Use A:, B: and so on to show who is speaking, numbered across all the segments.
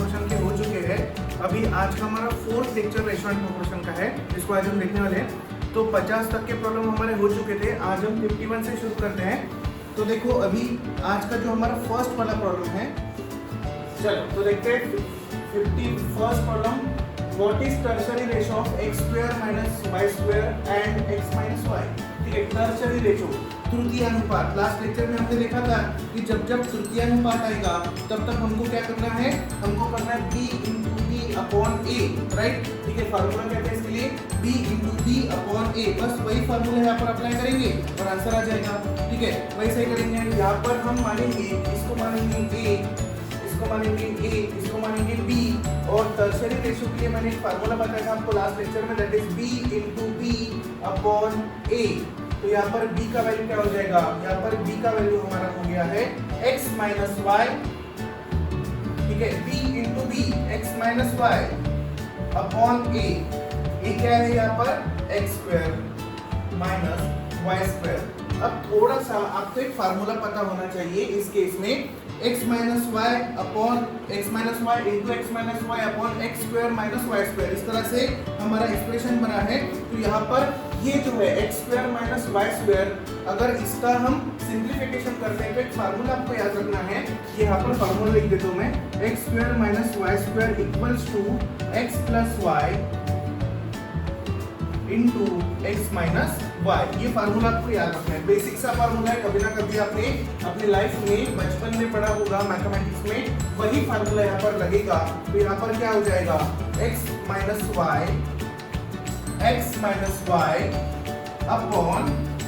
A: Proportion के हो चुके हैं। अभी आज का हमारा 4th lecture ratio and proportion का है, जिसको आज हम देखने वाले हैं। तो 50 तक के प्रॉब्लम हमारे हो चुके थे, आज हम 51 से शुरू करते हैं। तो देखो अभी आज का जो हमारा फर्स्ट वाला प्रॉब्लम है, चलो तो देखते हैं 51st problem. What is tertiary ratio of x square minus y square and x minus y। ठीक है, टर्शरी रेशो, तृतीय अनुपात। लास्ट लेक्चर में हमने देखा था कि जब जब तृतीय अनुपात आएगा तब तक हमको क्या करना है, हमको करना है b into b upon a, right. ठीक है, फार्मूला क्या है इसके लिए, b into b upon a। बस वही फार्मूला यहाँ पर अप्लाई करेंगे और आंसर आ जाएगा। ठीक है, वैसे ही करेंगे। यहाँ पर हम मानेंगे, इसको मानेंगे a, इसको मानेंगे a, इसको मानेंगे b। और टर्शरी रेशो के लिए मैंने एक फार्मूला बताया था आपको लास्ट लेक्चर में, that is b into b upon a। तो यहाँ पर b का वैल्यू क्या हो जाएगा, यहाँ पर b का वैल्यू हमारा हो गया है x माइनस वाई। ठीक है, b into b x minus y upon a। ये क्या है यहाँ पर x square minus y square. अब थोड़ा सा आपको एक फार्मूला पता होना चाहिए इस केस में, x minus y upon x minus y into x minus y upon x square minus y square. इस तरह से हमारा एक्सप्रेशन बना है। तो यहाँ पर ये जो है x square minus y square, अगर इसका हम सिंप्लीफिकेशन करते हैं तो एक फार्मूला आपको याद रखना है। ये यहाँ पर फार्मूला लिख देता हूँ मैं, x square minus y square equals to x plus y into x minus y. ये फार्मूला आपको याद रखना है, बेसिक सा फार्मूला है। कभी ना कभी आपने अपनी लाइफ में बचपन में पढ़ा होगा मैथमेटिक्स में, वही फार्मूला यहाँ पर लगेगा। तो यहाँ पर क्या हो जाएगा, x minus y upon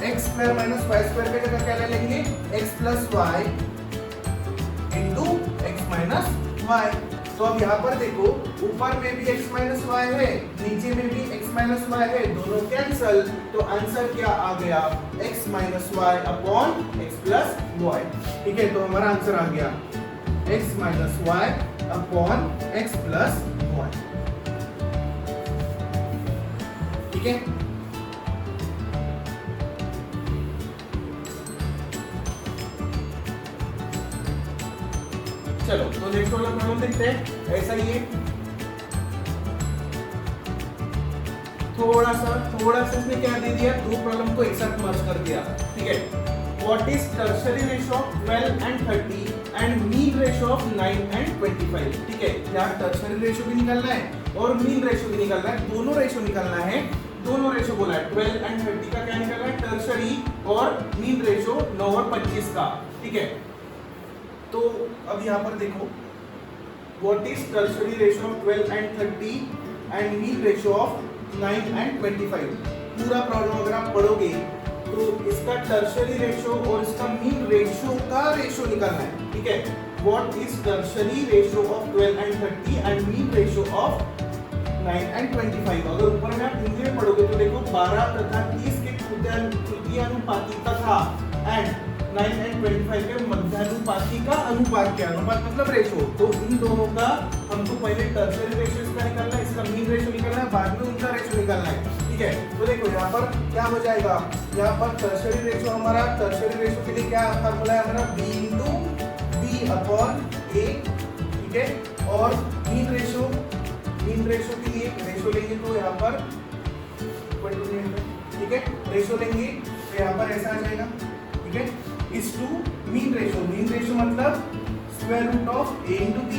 A: x square minus y square की जगह क्या ले लेंगे, x plus y into x minus y. तो अब यहाँ पर देखो, ऊपर में भी x माइनस वाई है, नीचे में भी x माइनस वाई है, दोनों कैंसल। तो आंसर क्या आ गया, x minus y upon x plus y. ठीक है, तो हमारा आंसर आ गया x minus y upon x plus y. ठीक है, चलो तो नेक्स्ट वाला प्रॉब्लम देखते हैं। ऐसा ही है, थोड़ा सा इसने क्या दे दिया, दो प्रॉब्लम को एक साथ मर्ज कर दिया। ठीक है, what is tertiary ratio of 12 and 30 and mean ratio of 9 and 25। ठीक है, यहाँ टर्शरी रेशो भी निकालना है और मीन रेशो भी निकालना है, दोनों रेशो निकालना है। दोनों रेशो बोला है, 12 एंड 30 का क्या निकालना है, टर्शरी, और मीन रेशो 9 और 25 का। ठीक है, तो अब यहाँ पर देखो, what is tertiary ratio of 12 and 30 and mean ratio of 9 and 25। पूरा प्रॉब्लम अगर आप पढ़ोगे तो इसका टर्शरी रेशो और इसका मीन रेशो का रेशो निकालना है। ठीक है, what is tertiary ratio of 12 and 30 and mean ratio of 9 and 25। अगर ऊपर में आप हिंदी में पढ़ोगे तो देखो 12 तथा 30 के तृतीयानुपाती तथा एंड 9 एंड 25 के मध्यानुपाती का अनुपात। क्या अनुपात मतलब रेशो। तो इन दोनों का हमको पहले टर्शरी रेशो इसका निकालना है, इसका मीन रेशो निकालना है, बाद में उनका रेशो निकालना है। ठीक है, तो देखो यहाँ पर क्या हो जाएगा, यहाँ पर टर्शरी रेशो, हमारा टर्शरी रेशो के लिए क्या फार्मूला है हमारा, b into b upon a। ठीक है, और मीन रेशो के लिए रेशो लेंगे तो यहाँ पर, ठीक है, रेशो लेंगे तो यहाँ पर ऐसा आ जाएगा। ठीक है, इस टू मीन रेशो मतलब square root of a into b,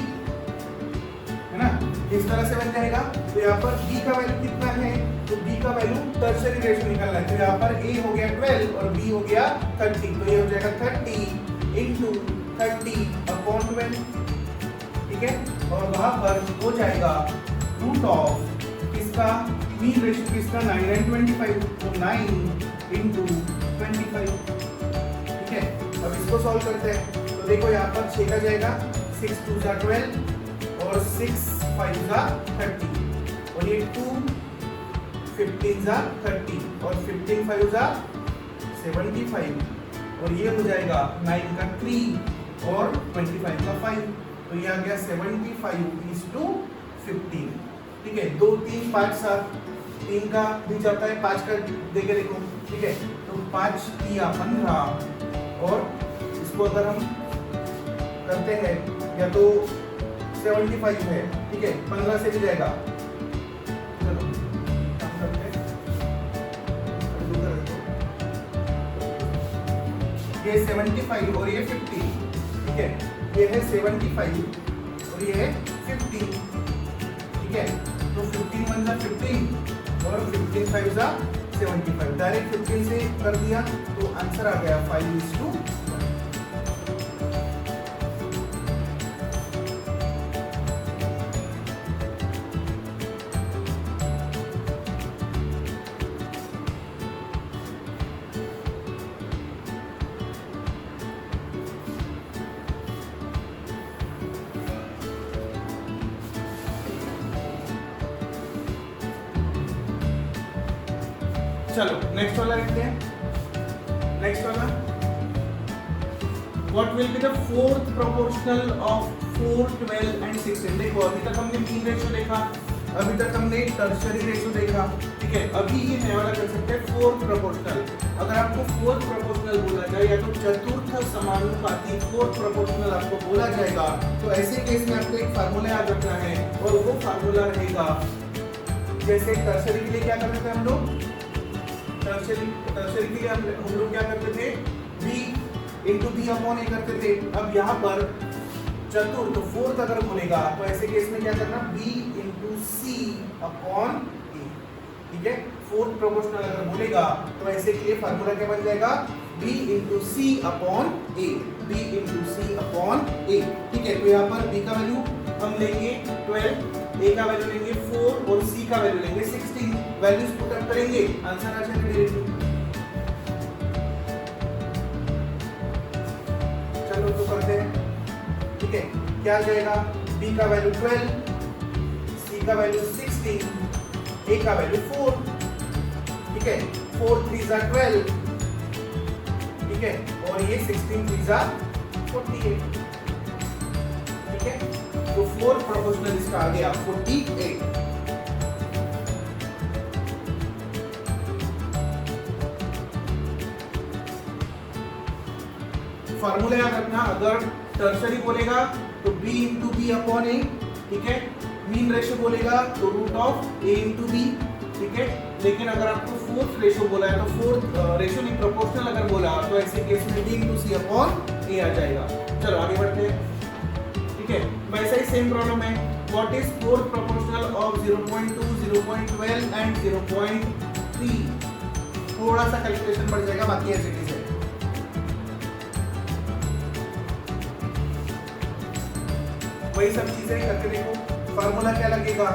A: है ना, इस तरह से बन जाएगा। तो यहाँ पर b का वैल्यू कितना है, तो b का वैल्यू टर्शरी रेशो निकालना है। तो यहाँ पर a हो गया 12 और b हो गया 30, तो ये हो जाएगा 30 इंटू 30 अपॉन 12। ठीक है, और वहां पर हो जाएगा रूट ऑफ किसका, मीन रेशो किसका, 9 एंड 25, तो 9 इंटू 25। ठीक है, अब इसको सॉल्व करते हैं। तो देखो यहाँ पर 6 का जाएगा, 6 2 जा 12 और 6 5 जा 30, और ये 2 15 जा 30 और 15 5 जा 75, और ये हो जाएगा 9 का 3 और 25 का 5। तो ये आ गया 75:15। ठीक है, 2 3 5 7, 3 का भी जाता है, 5 का देके देखो। ठीक है, तो 5 3 15, और इसको अगर हम करते हैं या तो 75 है, ठीक है, 15 से भी जाएगा। चलो काम करते हैं, ये 75 और ये 50, ठीक है, ये है 75 और ये है 50, ठीक है, तो 15 1 जा 15 और 15 5 जा 75, डायरेक्ट 15 से कर दिया तो आंसर आ गया 5:1। चलो नेक्स्ट वाला देखते हैं। नेक्स्ट वाला, what will be the fourth proportional of 4, 12 and 16। देखो अभी तक हमने मीन रेशियो देखा, अभी तक हमने टर्शियरी रेशियो देखा, ठीक है। अभी ये नया वाला कर सकते हैं फोर्थ प्रोपोर्शनल। अगर आपको फोर्थ प्रोपोर्शनल बोला जाए या तो चतुर्थ समानुपाती फोर्थ प्रोपोर्शनल आपको बोला जाएगा, तो ऐसे केस में आपको एक फार्मूला याद रखना है और वो फार्मूला रहेगा, जैसे टर्शियरी के लिए क्या करते थे हम लोग, टर्शियरी के लिए हम लोग क्या करते थे, b इंटू बी अपॉन ए करते थे। अब यहाँ पर चतुर्थ फोर्थ अगर बोलेगा तो ऐसे केस में क्या करना, b into C upon A, ठीक है। फोर्थ प्रोपोर्शनल अगर बोलेगा तो ऐसे के लिए फार्मूला क्या बन जाएगा, b into C upon A, b into C upon A, ठीक है। तो यहाँ पर b का वैल्यू हम लेंगे 12, a का वैल्यू लेंगे 4 और c का वैल्यू लेंगे 16। वैल्यूज पुट अप करेंगे, आंसर आ जाएगा डायरेक्टली। चलो तो करते हैं, ठीक है। क्या आ जाएगा, b का वैल्यू 12, c का वैल्यू 16, a का वैल्यू 4, ठीक है। 4 3 जा 12, ठीक है, और ये 16 3 जा 48, ठीक है। तो फोर्थ प्रोपोर्शनल इसका आ गया 48। फार्मूला याद रखना, अगर टर्शरी बोलेगा तो b into B upon A, ठीक है। मीन रेशियो बोलेगा तो root of a into B, ठीक है। लेकिन अगर आपको फोर्थ रेशियो बोला है तो फोर्थ रेशियो नहीं प्रोपोर्शनल अगर बोला तो ऐसे केस में b इंटू सी अपॉन ए आ जाएगा। चलो आगे बढ़ते हैं, ठीक है। वैसा ही सेम प्रॉब्लम है, what is fourth proportional of 0.2, 0.12 and 0.3। थोड़ा सा कैलकुलेशन बढ़ जाएगा, बाकी ऐसे कैसे वही सब चीजें करके देखो। फार्मूला क्या लगेगा,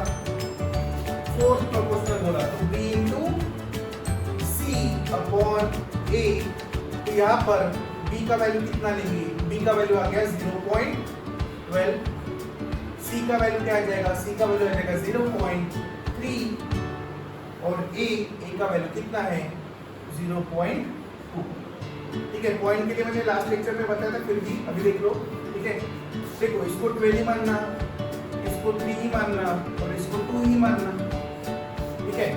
A: फोर्थ प्रोपोर्शनल बोला तो b इंटू सी अपॉन ए। तो यहाँ पर b का वैल्यू कितना लेंगे, b का वैल्यू आ गया 0.12, c का वैल्यू क्या आ जाएगा, c का वैल्यू आ जाएगा 0.3 और a का वैल्यू कितना है 0.2, ठीक है। पॉइंट के लिए मैंने लास्ट लेक्चर में बताया था, फिर भी अभी देख लो, ठीक है। देखो इसको 12 ही मानना, इसको 3 ही मानना और इसको 2 ही मानना, ठीक है।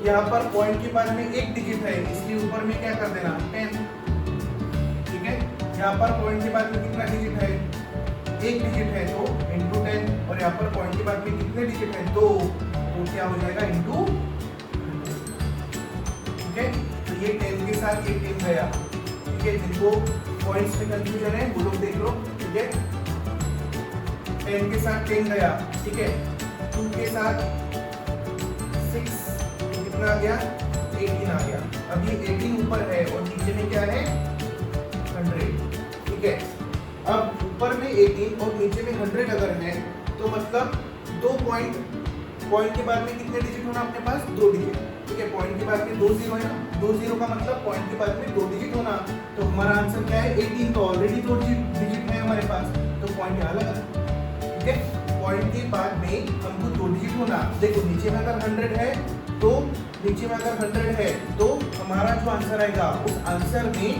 A: यहाँ पर पॉइंट के बाद में एक डिजिट है, इसलिए ऊपर में क्या कर देना 10, ठीक है। यहाँ पर पॉइंट के बाद में कितना डिजिट है, एक डिजिट है तो इंटू 10, और यहाँ पर पॉइंट के बाद में कितने डिजिट है 2, तो क्या हो जाएगा इंटू, ठीक है। तो ये 10 के साथ ये 10 गया, ठीक है। जिनको पॉइंट्स में कंफ्यूजन है वो लोग देख लो, ठीक है। 10 के साथ 10 गया, ठीक है। 2 के साथ 6 कितना आ गया 18 आ गया। अब ये 18 ऊपर है और नीचे में क्या है 100, ठीक है। अब ऊपर में 18 और नीचे में 100 अगर है तो मतलब 2 पॉइंट के बाद में कितने डिजिट होना अपने पास, 2 डिजिट, ठीक है। पॉइंट के बाद में 2 जीरो है ना, 2 जीरो का मतलब पॉइंट के बाद में 2 डिजिट होना, तो हमारा आंसर क्या है 18, तो ऑलरेडी 2 डिजिट है हमारे पास, तो पॉइंट यहाँ लगा, ठीक है। पॉइंट के बाद में हमको 2 डिजिट होना। देखो नीचे में अगर 100 है तो नीचे में अगर 100 है तो हमारा जो आंसर आएगा उस आंसर में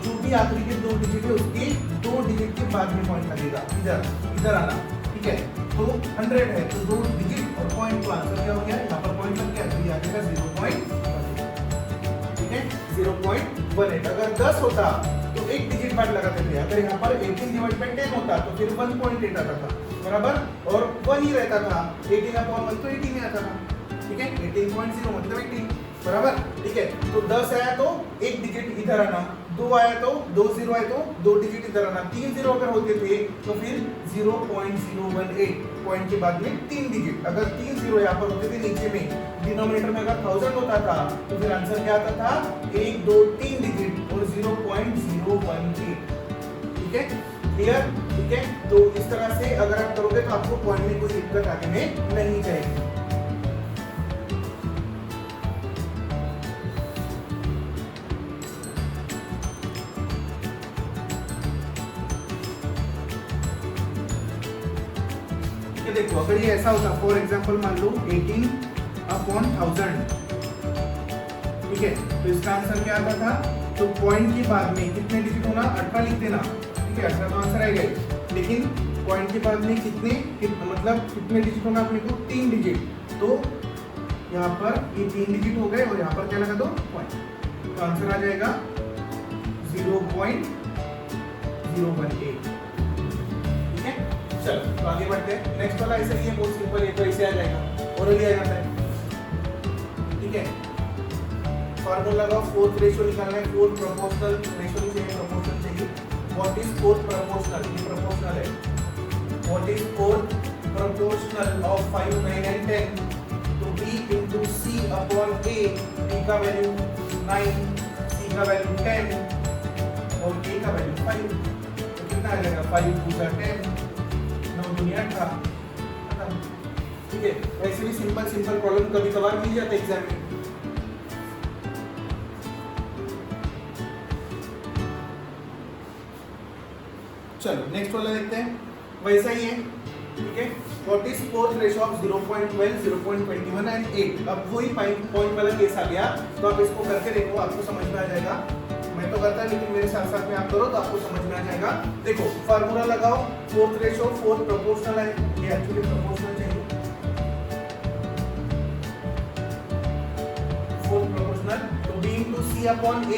A: जो भी आखिरी के 2 डिजिट है उसके 2 डिजिट के बाद में पॉइंट लगेगा, इधर आना, ठीक है। तो 100 है तो 2 डिजिट और पॉइंट, तो आंसर क्या हो गया, यहाँ पर पॉइंट लग गया, तो ये आ जाएगा 0.18, ठीक है 0.18। अगर 10 होता तो एक डिजिट बाद लगाते थे, अगर यहाँ पर 18 डिवाइड बाय 10 होता तो फिर 1.8 आता था। बराबर, और 1 ही रहता था, 18/1 तो 18 ही आता था, ठीक है, 18.0 मतलब 18, बराबर, ठीक है। तो 10 आया तो एक डिजिट इधर आना, 2 आया तो 2 0 आए तो 2 डिजिट इधर आना, 3 0 अगर होते थे तो फिर 0.018 पॉइंट के बाद में 3 डिजिट, अगर 3 0 यहाँ पर होते थे नीचे में, डिनोमिनेटर में अगर 1000 होता था तो फिर आंसर क्या आता था 1 2 3 डिजिट और 0.018, ठीक है, क्लियर, ठीक है। तो इस तरह से अगर आप करोगे तो आपको पॉइंट में कोई दिक्कत आगे में नहीं जाएगी। देखो अगर ये ऐसा होता, फॉर एग्जांपल मान लो 18/1000, ठीक है, तो इसका आंसर क्या आता था, तो पॉइंट के बाद में कितने डिजिट होना, 18 लिख देना, ठीक है, 18 तो आंसर आएगा ही, लेकिन पॉइंट के बाद में मतलब कितने डिजिट होना अपने को, 3 डिजिट, तो यहाँ पर ये 3 डिजिट हो गए और यहाँ पर क्या लगा दो पॉइंट, तो आंसर आ जाएगा 0.018, ठीक है। चलो तो आगे बढ़ते हैं, नेक्स्ट वाला ऐसे ही है, बहुत सिंपल है, तो ऐसे आ जाएगा, ओरली आ जाता है, ठीक है। फार्मूला लगाओ, फोर्थ रेशियो निकालना है, फोर्थ प्रोपोर्शनल रेशियो नहीं चाहिए, प्रोपोर्शनल चाहिए। व्हाट इज फोर्थ प्रोपोर्शनल, ये प्रोपोर्शनल है, what is fourth proportional of 5 9 and 10 तो b into c upon a, b का वैल्यू 9, c का वैल्यू 10 और a का वैल्यू 5, तो कितना आ जाएगा, 5 2 10, 9 दुनिया 18, ठीक है। वैसे भी सिंपल प्रॉब्लम कभी कभार मिल जाता है एग्जाम में। चलो नेक्स्ट वाला देखते हैं, वैसा ही है, ठीक है। What is fourth ratio of 0.12 0.21 and 8, अब वही पॉइंट वाला केस आ गया, तो आप इसको करके देखो, आपको समझ में आ जाएगा। मैं तो करता लेकिन मेरे साथ साथ में आप करो तो आपको समझ में आ जाएगा। देखो फार्मूला लगाओ, फोर्थ रेशियो, फोर्थ प्रोपोर्शनल है, ये एक्चुअली प्रोपोर्शनल चाहिए, फोर्थ प्रोपोर्शनल, तो b into c upon a,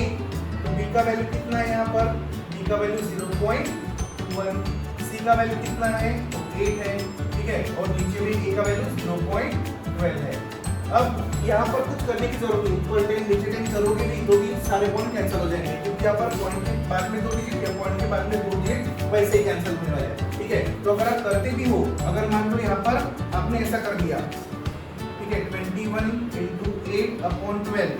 A: तो b का वैल्यू कितना है, यहाँ पर b का वैल्यू 0.1, c का वैल्यू कितना है, तो 8 है, ठीक है, और नीचे में a का वैल्यू 0.12 है। अब यहाँ पर कुछ करने की जरूरत नहीं, ऊपर 10 नीचे 10 करोगे नहीं तो भी सारे पॉइंट कैंसिल हो जाएंगे, क्योंकि यहाँ पर पॉइंट के बाद में 2 डिजिट या पॉइंट के बाद में 2 डिजिट वैसे ही कैंसिल होने वाले हैं, ठीक है। तो अगर आप करते भी हो, अगर मान लो यहाँ पर आपने ऐसा कर दिया, ठीक है, 21 into 8/12,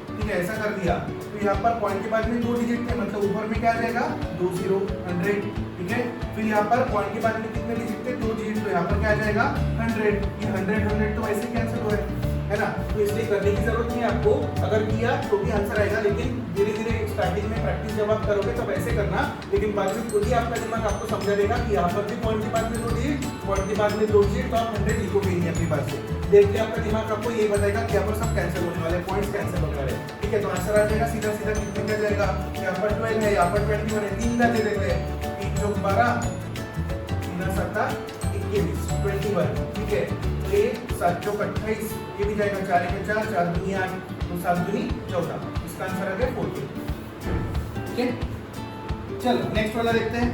A: ठीक है, ऐसा कर दिया, तो यहाँ पर पॉइंट के बाद में 2 डिजिट थे, मतलब ऊपर में क्या आ जाएगा 20 100, ठीक है। फिर यहाँ पर पॉइंट के बाद में कितने डिजिट थे, 2 डिजिट, तो यहाँ पर क्या आ जाएगा 100, ये 100 तो वैसे कैंसिल हो रहा है ना, तो इसलिए करने की जरूरत नहीं है आपको, अगर किया तो भी आंसर आएगा, लेकिन धीरे धीरे स्टार्टिंग में प्रैक्टिस जब आप करोगे तब ऐसे करना, लेकिन बाद में खुद ही आपका दिमाग आपको समझा देगा कि यहाँ पर भी पॉइंट के बाद में 2 डिजिट, पॉइंट के बाद में 2 डिजिट, तो आप 100 लिखोगे नहीं अपनी बात से, देख के आपका दिमाग आपको ये बताएगा कि यहाँ पर सब कैंसिल होने वाले, पॉइंट्स कैंसिल होने वाले, ठीक है। तो आंसर आ जाएगा सीधा सीधा कितने का जाएगा, यहाँ पर 12 है, यहाँ पर 21 है, 3 का दे देते हैं, 3 चौक 12, 3 7 21, 21, ठीक है। तो ये 7 चौक 28, ये भी जाएगा, 4 1 4, 4 दूनी 8, तो 7 दूनी 14, इसका आंसर आ गया 14, ठीक है। चलो नेक्स्ट वाला देखते हैं।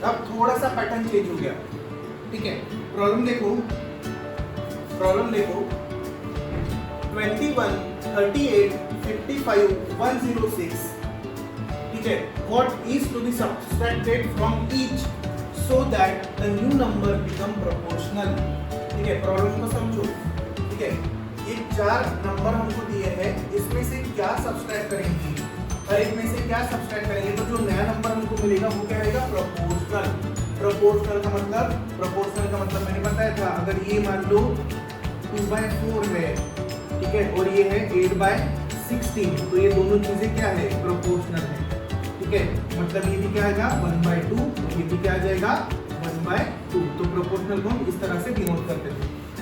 A: अब थोड़ा सा पैटर्न चेंज हो गया, ठीक है। प्रॉब्लम देखो 21 38 55 106, ठीक है। What is to be subtracted from each so that the new number become proportional, ठीक है। प्रॉब्लम को समझो, ठीक है। ये 4 नंबर हमको दिए हैं, इसमें से क्या सब्सट्रैक्ट करेंगे, हर एक में से क्या सब्सट्रैक्ट करेंगे, तो जो नया नंबर हमको मिलेगा वो क्या रहेगा, प्रोपोर्शनल। प्रोपोर्शनल का मतलब मैंने बताया था, अगर ये मान लो 2/4 है, ठीक है, और ये है 8/16, तो ये दोनों चीजें क्या है, प्रोपोर्शनल है, ठीक है। मतलब ये भी क्या आएगा 1/2, ये भी क्या आ जाएगा 1/2, तो प्रोपोर्शनल को हम इस तरह से डिनोट करते थे,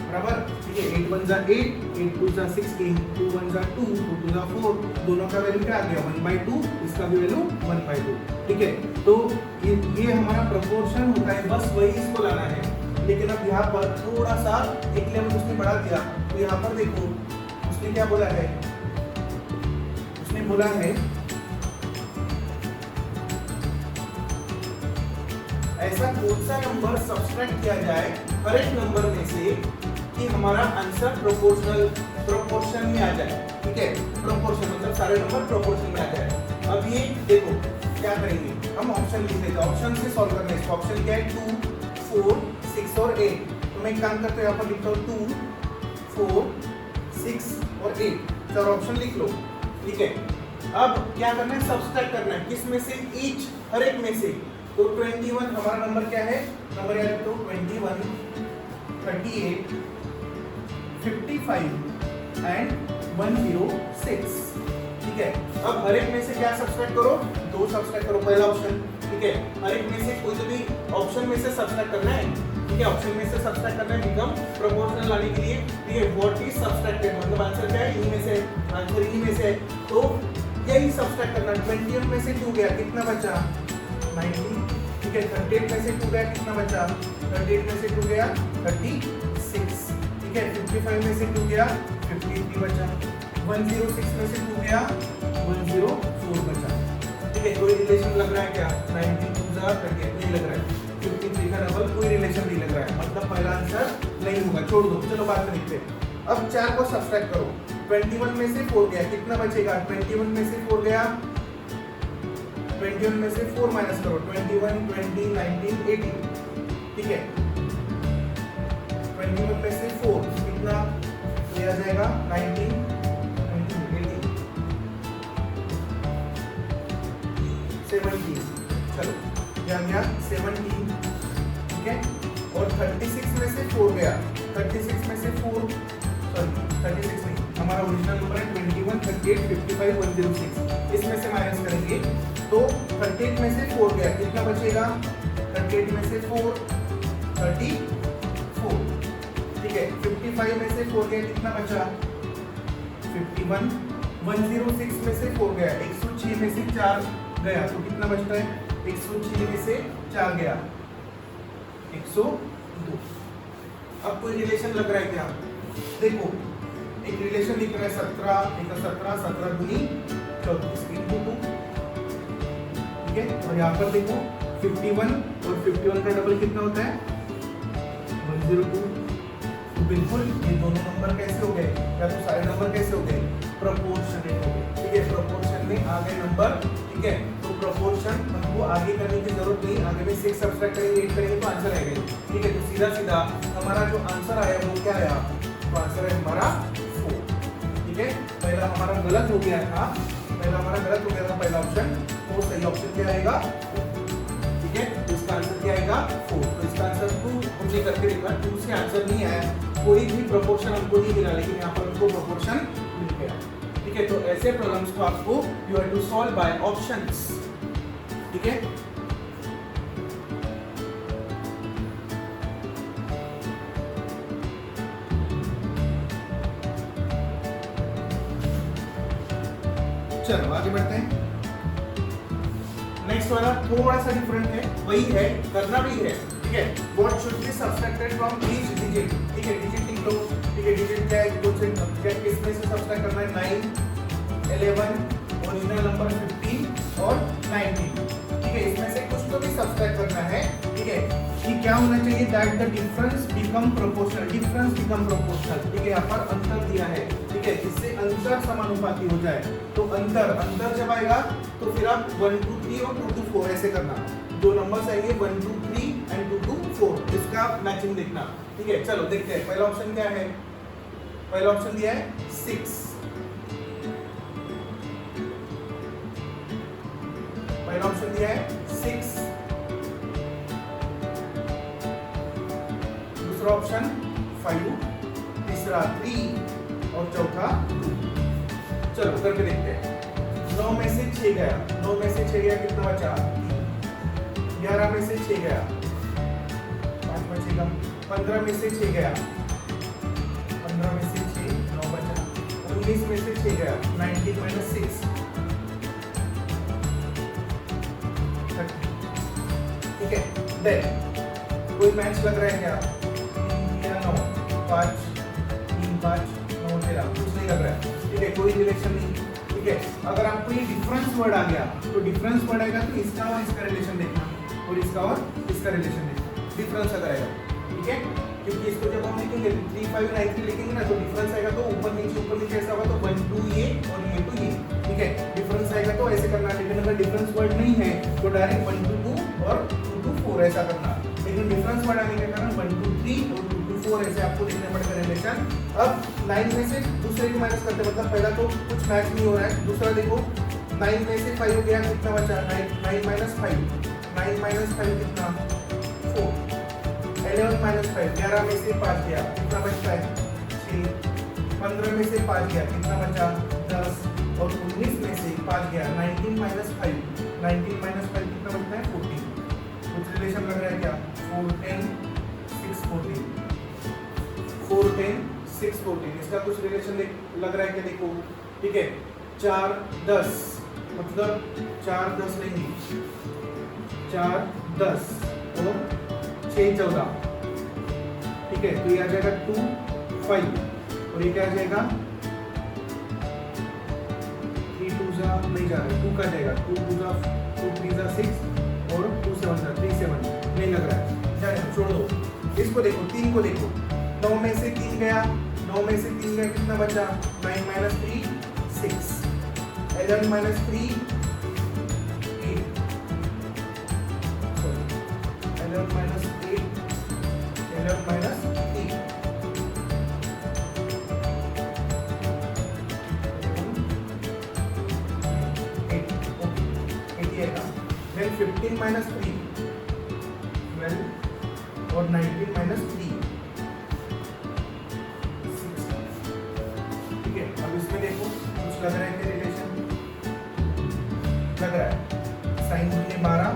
A: बराबर, ठीक है। 8 1 8, 8 2 16, 2 1 2, 2 2 4, दोनों का वैल्यू क्या आ गया 1/2, इसका भी वैल्यू 1/2, ठीक है। तो ये हमारा प्रोपोर्शन होता है, बस वही इसको लाना है, लेकिन अब यहाँ पर थोड़ा सा एक लेवल उसने बढ़ा दिया, तो यहाँ पर देखो उसने क्या बोला है, उसने बोला है ऐसा कौन सा नंबर सब्सट्रैक्ट किया जाए हर एक नंबर में से कि हमारा आंसर प्रोपोर्शन में आ जाए। ठीक है, प्रोपोर्शन मतलब सारे नंबर प्रोपोर्शन में आ जाए। अब ये देखो क्या करेंगे, हम ऑप्शन लिख देते हैं, ऑप्शन से सॉल्व करना है इसको। ऑप्शन क्या है, 2, 4, 6 और 8। तो मैं एक काम करता हूँ, यहाँ पर लिखता हूँ 2, 4, 6 और 8, चार ऑप्शन लिख लो। ठीक है, अब क्या करना है, सब्सट्रैक्ट करना है, किस में से, ईच, हर एक में से। तो 21 हमारा नंबर क्या है, नंबर याद रखो 21, 38, 55 एंड 106। ठीक है, अब हर एक में से क्या सब्सट्रैक्ट करो, 2 सब्सट्रैक्ट करो, पहला ऑप्शन। ठीक है, हर एक में से कोई तो भी ऑप्शन में से सब्सट्रैक्ट करना है। ठीक है, ऑप्शन में से सब्सट्रैक्ट करना है बिकम प्रोपोर्शनल लाने के लिए। ठीक है, व्हाट इज सब्सट्रैक्टेड मतलब आंसर क्या है, इन्हीं में से, आंसर इन्हीं में से है, तो यही सब्सट्रैक्ट करना। 21 में से 2 गया, कितना बचा, 90। ठीक है, 38 में से 2 गया, कितना बचा, 38 में से 2 गया 36। ठीक है, 55 में से 2 गया 53 बचा, 106 में से 2 गया 104 बचा। ठीक है, कोई रिलेशन लग रहा है क्या, 92 नहीं लग रहा है, 53 का डबल कोई रिलेशन नहीं लग रहा है, मतलब पहला आंसर नहीं होगा, छोड़ दो। चलो बात में लिखते हैं। अब 4 को सब्सट्रैक्ट करो, 21 में से 4 गया, कितना बचेगा, 21 में से 4 गया, 21 में से 4 माइनस करो, 21, 20, 19, 18। ठीक है, 21 में से 4 कितना ले आ जाएगा, 19, 18, 17। चलो क्या गया, 17। ठीक है, और 36 में से 4 गया, 36 में से 4, सॉरी 36 नहीं, हमारा ओरिजिनल नंबर है 21, 38, 55, 106। इसमें से माइनस करेंगे तो 38 में से 4 गया, कितना बचेगा, 38 में से 4, 34। ठीक है, 55 में से 4 गया, कितना बचा, 51, 106 में से 4 गया, 106 में से 4 गया, तो कितना बचता है, 106 में से 4 गया, 102। अब कोई रिलेशन लग रहा है क्या, देखो एक रिलेशन लिख रहा है 17, एक 17, 17 दूनी 34 इंटू 2। ठीक है, और यहाँ पर देखो 51 और 51 का डबल कितना होता है, 102। तो बिल्कुल ये दोनों नंबर कैसे हो गए, या तो सारे नंबर कैसे हो गए, प्रोपोर्शनेट हो गए। ठीक है, प्रोपोर्शन में आ गए नंबर। ठीक है, तो प्रोपोर्शन हमको आगे करने की जरूरत नहीं, आगे में 6 सब्सट्रैक्ट करेंगे, 8 करेंगे तो आंसर आएगा। ठीक है, तो सीधा सीधा हमारा जो आंसर आया वो क्या आया, तो आंसर है हमारा 4। ठीक है, पहला हमारा गलत हो गया था, पहला ऑप्शन, तो सही ऑप्शन क्या आएगा। ठीक है, तो इसका आंसर क्या आएगा, 4। तो इसका आंसर 2 हमने करके देखा, 2 से आंसर नहीं आया, कोई भी प्रोपोर्शन हमको नहीं मिला, लेकिन यहाँ पर हमको प्रोपोर्शन मिल गया। ठीक है, तो ऐसे प्रॉब्लम्स को आपको you have to solve by options. ठीक है, चलो आगे बढ़ते हैं। नेक्स्ट वाला थोड़ा सा डिफरेंट है, वही है, करना भी है। ठीक है, what should B subtracted from each digit. ठीक है, डिजिट लिख लो। ठीक है, डिजिट क्या है, कुछ क्या किसमें से सब्सट्रैक्ट करना है, 9, 11, ओरिजिनल नंबर 15 और 19। ठीक है, इसमें से कुछ तो भी सब्सट्रैक्ट करना है। ठीक है, ये क्या होना चाहिए, that the difference become proportional, difference become proportional. ठीक है, यहाँ पर अंतर दिया है। ठीक है, जिससे अंतर समानुपाती हो जाए, तो अंतर जब आएगा तो फिर आप 1 2 3 और 2 2 4 ऐसे करना, दो नंबर्स आएंगे 1 2 3 एंड 2 2 4, इसका मैचिंग देखना। ठीक है, चलो देखते हैं पहला ऑप्शन क्या है, पहला ऑप्शन दिया है 6, पहला ऑप्शन दिया है 6, दूसरा ऑप्शन 5, तीसरा 3 और चौथा 2। चलो करके देखते हैं। 9 में से 6 गया, 9 में से 6 गया, कितना बचा, 11 में से 6 गया, 5 बचेगा, 15 में से 6 गया, 15 में से 6, 9 बचा, 19 में से 6 गया, 19 माइनस 6, 30। ठीक है, देन कोई मैच लग रहा है क्या, 3 या 9, 5, 3, 5, 9, 13, कुछ नहीं लग रहा है। ठीक है, कोई रिलेशन नहीं। ठीक है, अगर आपको ये डिफरेंस वर्ड आ गया तो डिफरेंस वर्ड आएगा तो इसका और इसका रिलेशन देखना। और इसका रिलेशन देखो, डिफरेंस अगर आएगा, ठीक है, क्योंकि इसको जब हम लिखेंगे 3 5 9 3 लिखेंगे ना, तो डिफरेंस आएगा तो ऊपर नीचे ऐसा होगा, तो 1 2 ये और ये 2 ये, ठीक है, डिफरेंस आएगा तो ऐसे करना। लेकिन अगर डिफरेंस वर्ड नहीं है तो डायरेक्ट 1 2 2 और 2 2 4 ऐसा करना। लेकिन डिफरेंस वर्ड आने के कारण 1 2 3 और 2 2 4 ऐसे आपको लिखने पड़ेगा रिलेशन। अब 9 में से दूसरे को माइनस करते, मतलब पहला तो कुछ मैच नहीं हो रहा है, दूसरा देखो 9 में से 5 गया, कितना बचा, 9 माइनस 5, 9 माइनस 5 कितना 4, 11 माइनस 5, 11 में से 5 गया, कितना बचता है 6, 15 में से 5 गया, कितना बचा 10, और 19 में से 5 गया, 19 माइनस 5, 19 माइनस 5 कितना बचता है 14। कुछ रिलेशन लग रहा है क्या, 4 10 6 14, 4 10 6 14, इसका कुछ रिलेशन लग रहा है क्या, देखो, ठीक है, 4 10 मतलब 4 10 लेंगे, 4 10 और 6 14, ठीक है, तो ये आ जाएगा 2 5, और ये क्या आ जाएगा 3 2 जा नहीं जा रहा है, 2 का जाएगा, 2 2 जा 2 3 जा 6 और 2 7 जा 3 7, नहीं लग रहा है, जाए छोड़ दो। इसको देखो, 3 को देखो, 9 में से 3 गया, 9 में से 3 गया, कितना बचा 9 minus 3 6, 11 minus 3 8, 11 minus 8, 11 minus 3, 15 minus 3 12 और 19 माइनस 3 6, ठीक है। अब इसमें देखो कुछ लग रहा है क्या रिलेशन, लग रहा है साइन दूनी 12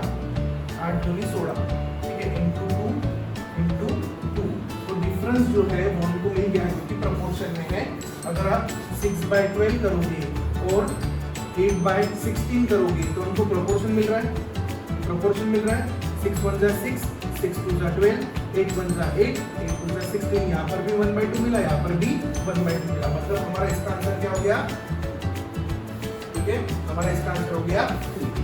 A: 8 दूनी 16, ठीक है, इंटू 2 तो डिफरेंस जो है वो हमको मिल गया क्योंकि प्रोपोर्शन में है। अगर आप 6/12 करोगे और 8/16 करोगे तो उनको प्रोपोर्शन मिल रहा है, प्रोपोर्शन मिल रहा है, 6 1 जा 6, 6 2 जा 12, 8 1 जा 8, 8 2 जा 16, यहाँ पर भी 1/2 मिला, यहाँ पर भी 1/2 मिला, मतलब हमारा इसका आंसर क्या हो गया, ठीक है, हमारा इसका आंसर हो गया 3।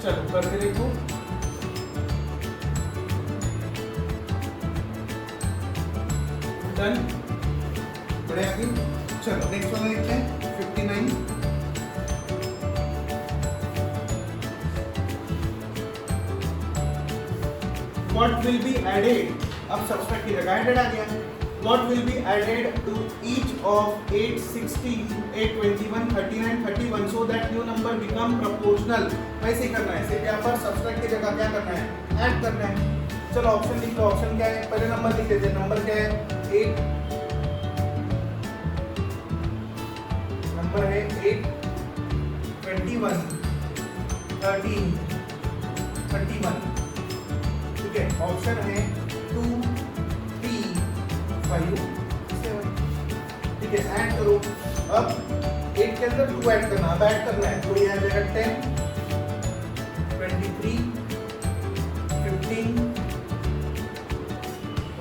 A: चलो करके देखो, डन, बढ़िया आगे। चलो नेक्स्ट वाला देखते हैं 59। What will be added, अब सब्सट्रैक्ट की जगह एडेड आ गया, what will be added to each of 8 16 8 21 39 31 so that new number become proportional। वैसे ही करना है, सिर्फ यहाँ पर सब्सट्रैक्ट की जगह क्या करना है, ऐड करना है। चलो ऑप्शन लिख लो, ऑप्शन क्या है, पहले नंबर लिख लेते हैं, नंबर क्या है 8, नंबर है 8 21 13 31, ठीक है, ऑप्शन है 2 3 5 7, ठीक है, ऐड करो। अब 8 के अंदर 2 ऐड करना, अब ऐड करना है, तो ये आ जाएगा 10 23 15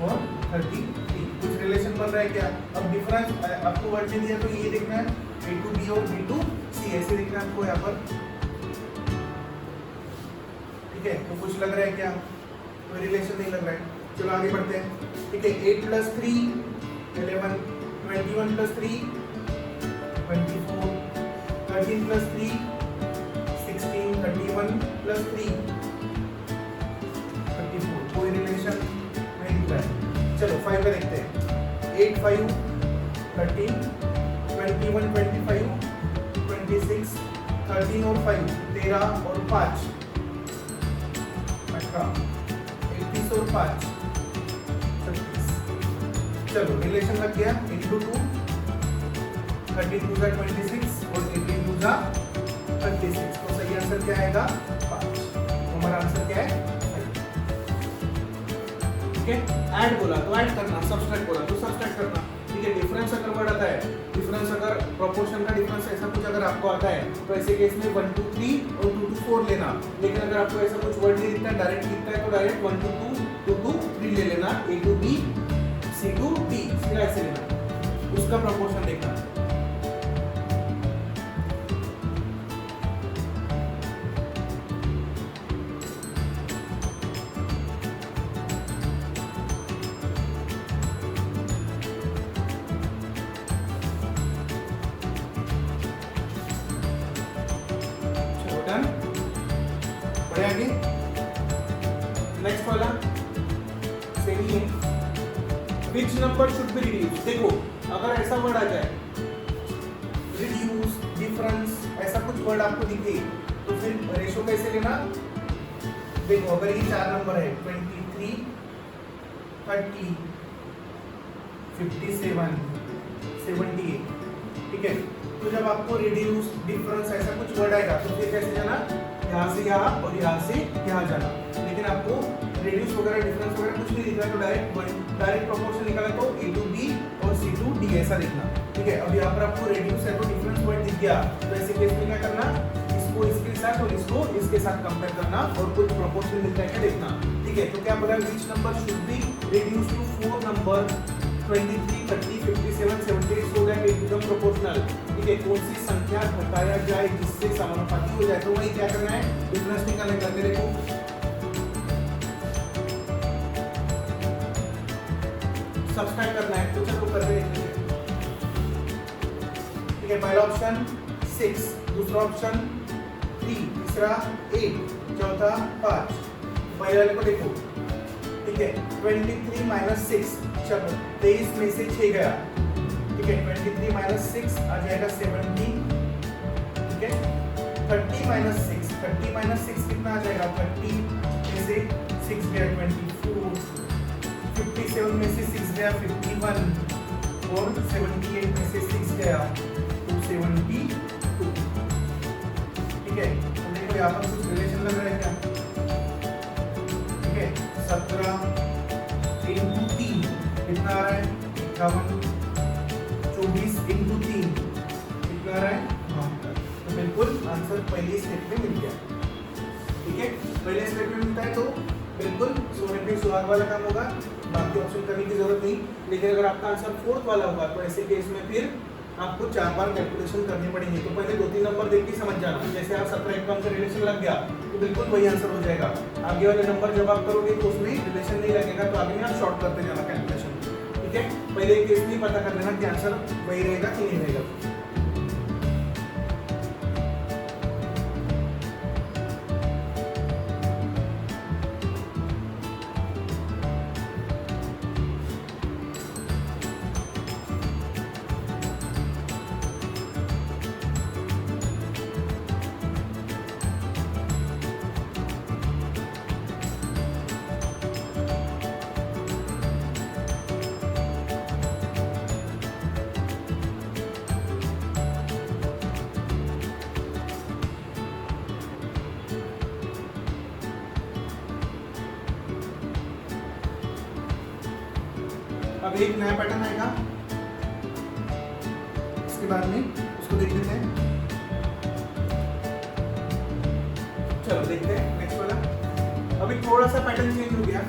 A: और 33। कुछ रिलेशन बन रहा है क्या, अब डिफरेंस आपको वर्ड में दिया तो ये देखना है A2B और B2C, ऐसे देखना है आपको यहाँ पर, ठीक है, तो कुछ लग रहा है क्या, कोई रिलेशन नहीं लग रहा है। चलो आगे बढ़ते हैं, ठीक है, 8 + 3 11, 21 + 3 24, 13 + 3 16, 31 + 3 34, कोई रिलेशन नहीं दिख रहा है। चलो 5 का देखते हैं, 8 5 13 21 25 26 13 और 5 13 और 5 18, 80 और और 5 36। चलो रिलेशन लग गया, इंटू 2, 32 जा 26 और 18 जा 36। तो सही आंसर क्या आएगा? 5। हमारा आंसर क्या है? ठीक है, ऐड बोला तो ऐड करना, सब्सट्रैक्ट बोला तो सब्सट्रैक्ट करना। ठीक है, डिफरेंस अगर वर्ड आता है, डिफरेंस अगर प्रोपोर्शन का डिफरेंस ऐसा कुछ अगर आपको आता है तो ऐसे केस में 1 to 3 और 2 to 4 लेना। लेकिन अगर आपको ऐसा कुछ वर्ड नहीं दिखता है, डायरेक्ट दिखता है, तो डायरेक्ट 1 to 2, 2 to 3 ले लेना। A to B, C to D, सीधा ऐसे लेना, उसका प्रोपोर्शन देखना। बढ़े आगे, नेक्स्ट वाला सेम ही है। Which number should be reduced? देखो अगर ऐसा वर्ड आ जाए, रिड्यूस, डिफरेंस, ऐसा कुछ वर्ड आपको दिखे तो फिर रेशो कैसे लेना? देखो अगर ये 4 नंबर है 23, 30, 57, 78, ठीक है, तो जब आपको रिड्यूस, डिफरेंस ऐसा कुछ वर्ड आएगा तो फिर कैसे जाना? यहाँ से यहाँ और यहाँ से यहाँ जाना। लेकिन आपको रेडियस वगैरह, डिफरेंस वगैरह कुछ नहीं दिखा तो डायरेक्ट प्रोपोर्शन निकाला तो A to B और C to D ऐसा लिखना। ठीक है, अब यहाँ पर आपको रेडियस है तो डिफरेंस वर्ड दिख गया, तो ऐसे केस में क्या करना? इसको इसके साथ और इसको इसके साथ कंपेयर करना और कुछ प्रोपोर्शन मिलता है क्या देखना। ठीक है, तो क्या बोला? Which number should be reduce to 4 number 23, 30, 57, 78 so that it become proportional। ठीक है, कौन सी संख्या घटाया जाए जिससे समानुपाती हो जाए? तो वही क्या करना है? डिफरेंस निकालना करके देखो। सब्सट्रैक्ट करना है तो चलो करके देखेंगे। ठीक है, पहला ऑप्शन 6, दूसरा ऑप्शन 3, तीसरा 8, चौथा 5। पहले वाले को देखो। ठीक है, 23 माइनस 6, चलो 23 में से 6 गया। ठीक है, 23 माइनस 6 आ जाएगा 70। ठीक है, 30 माइनस 6, 30 माइनस 6 कितना आ जाएगा? 30 में से 6 गया 24, 57 में से 6 गया 51 और 78 में से 6 गया 272। ठीक है, तो देखो यहाँ पर कुछ रिलेशन लग रहा है क्या? ठीक है, 17 इंटू 3 कितना आ रहा है? 51, 24 इंटू 3 कितना आ रहा है? 72। तो बिल्कुल आंसर पहले स्टेप में मिल गया। ठीक है, पहले स्टेप में मिलता है तो बिल्कुल सोने पे सुहाग वाला काम होगा, बाकी ऑप्शन करने की जरूरत नहीं। लेकिन अगर आपका आंसर 4th वाला होगा तो ऐसे केस में फिर आपको 4 बार कैलकुलेशन करनी पड़ेगी। तो पहले 2-3 नंबर देख के समझ जाना। जैसे आप 17 का आंसर रिलेशन लग गया तो बिल्कुल वही आंसर हो जाएगा। आगे वाले नंबर जब आप करोगे तो उसमें रिलेशन नहीं लगेगा, तो आगे में आप शॉर्ट करते जाना कैलकुलेशन। ठीक है, पहले एक केस में पता कर लेना कि आंसर वही रहेगा कि नहीं रहेगा। अब एक नया पैटर्न आएगा इसके बाद में, उसको देख लेते हैं। चलो देखते हैं नेक्स्ट वाला। अभी थोड़ा सा पैटर्न चेंज हो गया।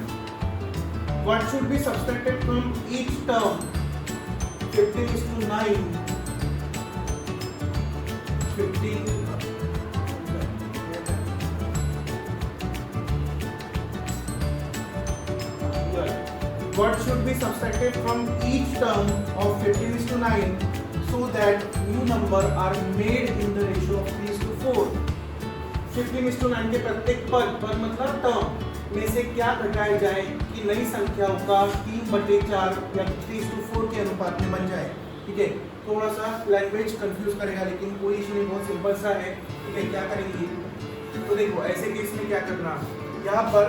A: What should be subtracted from each term? 15:9, 15 What should be subtracted from each term of 15:9 so that new number are made in the ratio of 3:4? 15:9 के प्रत्येक पद मतलब टर्म में से क्या घटाया जाए कि नई संख्याओं का 3/4 या 3:4 के अनुपात में बन जाए। ठीक है, थोड़ा सा लैंग्वेज कंफ्यूज करेगा लेकिन कोई इशू नहीं, बहुत सिंपल सा है। ठीक है, क्या करेंगे तो देखो ऐसे केस में क्या करना, यहाँ पर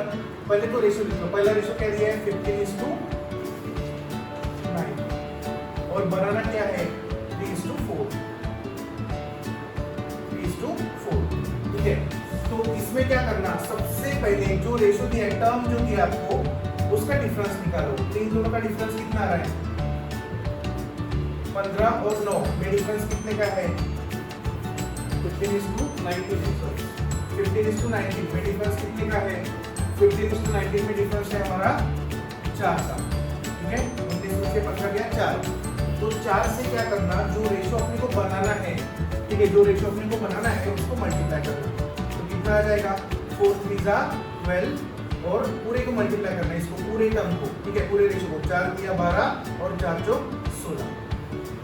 A: पहले तो रेशियो लिखो, पहला रेशियो क्या दिया है 15:9 और बनाना क्या है 3:4, ठीक है। तो इसमें क्या करना, सबसे पहले जो रेशियो दिया है, टर्म जो दिया आपको, उसका डिफरेंस निकालो। तो इन दोनों का डिफरेंस कितना आ रहा है 15 और 9 में डिफरेंस कितने का है 15:19 में डिफरेंस कितने का है 15:19 में डिफरेंस है हमारा 4 का, ठीक है। 19 से 15 गया 4, तो 4 से क्या करना, जो रेशियो अपने को बनाना है, ठीक है, जो रेशियो अपने को बनाना है उसको मल्टीप्लाई करना। तो कितना आ जाएगा 4 3 12 और पूरे को मल्टीप्लाई करना है, इसको पूरे टर्म को, ठीक है, पूरे रेशियो को। 4 दिया 12 और 4 जो 16,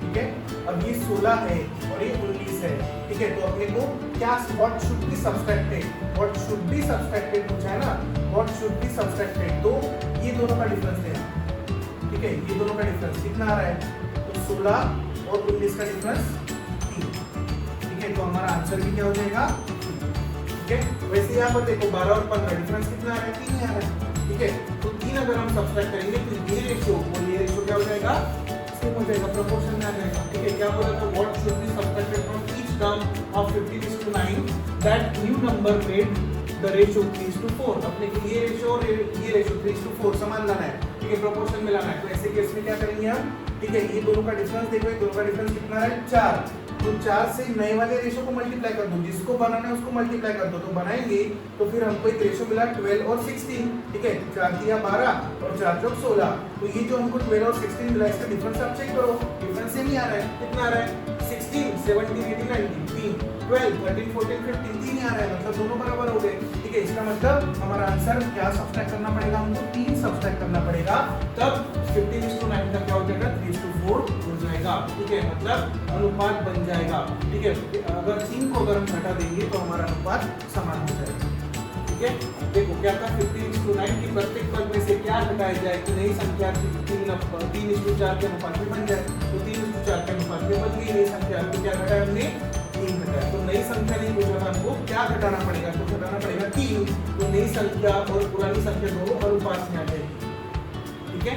A: ठीक है। अब ये 16 है और ये 19 है, ठीक है। तो अपने को क्या व्हाट शुड बी सब्सट्रैक्टेड पूछा है ना, व्हाट शुड बी सब्सट्रैक्टेड, तो ये दोनों का डिफरेंस लेना, ठीक है। ये दोनों का डिफरेंस कितना आ रहा है, तो 16 और 19 का डिफरेंस 3, ठीक है। तो हमारा आंसर भी क्या हो जाएगा, ठीक है। वैसे यहाँ पर देखो 12 और 15 डिफरेंस कितना आ रहा है 3 आ रहा है, ठीक है। तो 3 अगर हम सब्सट्रैक्ट करेंगे तो ये रेशियो और ये रेशियो क्या हो जाएगा, सेम हो जाएगा, प्रोपोर्शन में आ जाएगा, ठीक है। क्या बोला था, what should B subtracted from each term of 15:9 that new number made the ratio 3:4। अपने को ये रेशियो और ये रेशियो 3:4 समान लाना है, ठीक है, प्रोपोर्शन में लाना है। तो ऐसे केस में क्या करेंगे हम, ठीक है, ये दोनों का डिफरेंस देखो, ये दोनों का डिफरेंस कितना है 4, तो 4 से नए वाले रेशियो को मल्टीप्लाई कर दो, जिसको बनाना है उसको मल्टीप्लाई कर दो। तो बनाएंगे तो फिर हमको एक रेशियो मिला 12 और 16, ठीक है। 4 दिया 12 और 4 जो 16, तो ये जो हमको 12 और 16 मिला, इसका डिफरेंस आप चेक करो, डिफरेंस सेम ही आ रहा है। कितना आ रहा है 16 17 18 19 3 12 13 14 15 3 ही आ रहा है, मतलब दोनों बराबर हो गए, ठीक है। इसका मतलब हमारा आंसर क्या सब्सट्रैक्ट करना पड़ेगा, हमको 3 सब्सट्रैक्ट करना पड़ेगा, तब 15:9 का क्या हो जाएगा 3:4 हो जाएगा, ठीक है। मतलब अनुपात बन जाएगा, ठीक है। अगर 3 को अगर हम घटा देंगे तो हमारा अनुपात समान हो जाएगा, ठीक है। देखो क्या था 15:9 की प्रत्येक पद में से क्या घटाया जाए कि नई संख्या 3:4 के अनुपात में बन जाए। तो 3:4 के अनुपात में बन गई नई संख्या, तो क्या घटाया हमने 3 घटाया। तो नई संख्या नहीं पूछा था हमको, क्या घटाना पड़ेगा, तो घटाना पड़ेगा 3, तो नई संख्या और पुरानी संख्या दोनों अनुपात में आ जाएगी, ठीक है।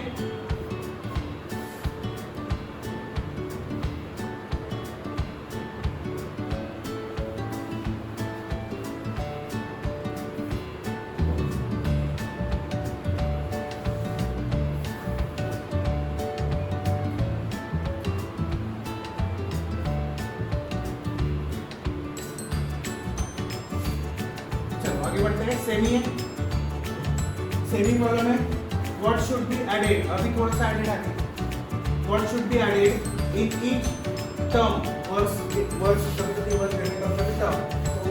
A: आगे बढ़ते हैं, सेमी है, सेमी प्रॉब्लम है। व्हाट शुड बी एडेड, अभी थोड़ा सा एडेड आगे, what should be added in each term, words कभी वर्ड करने का मतलब टर्म, तो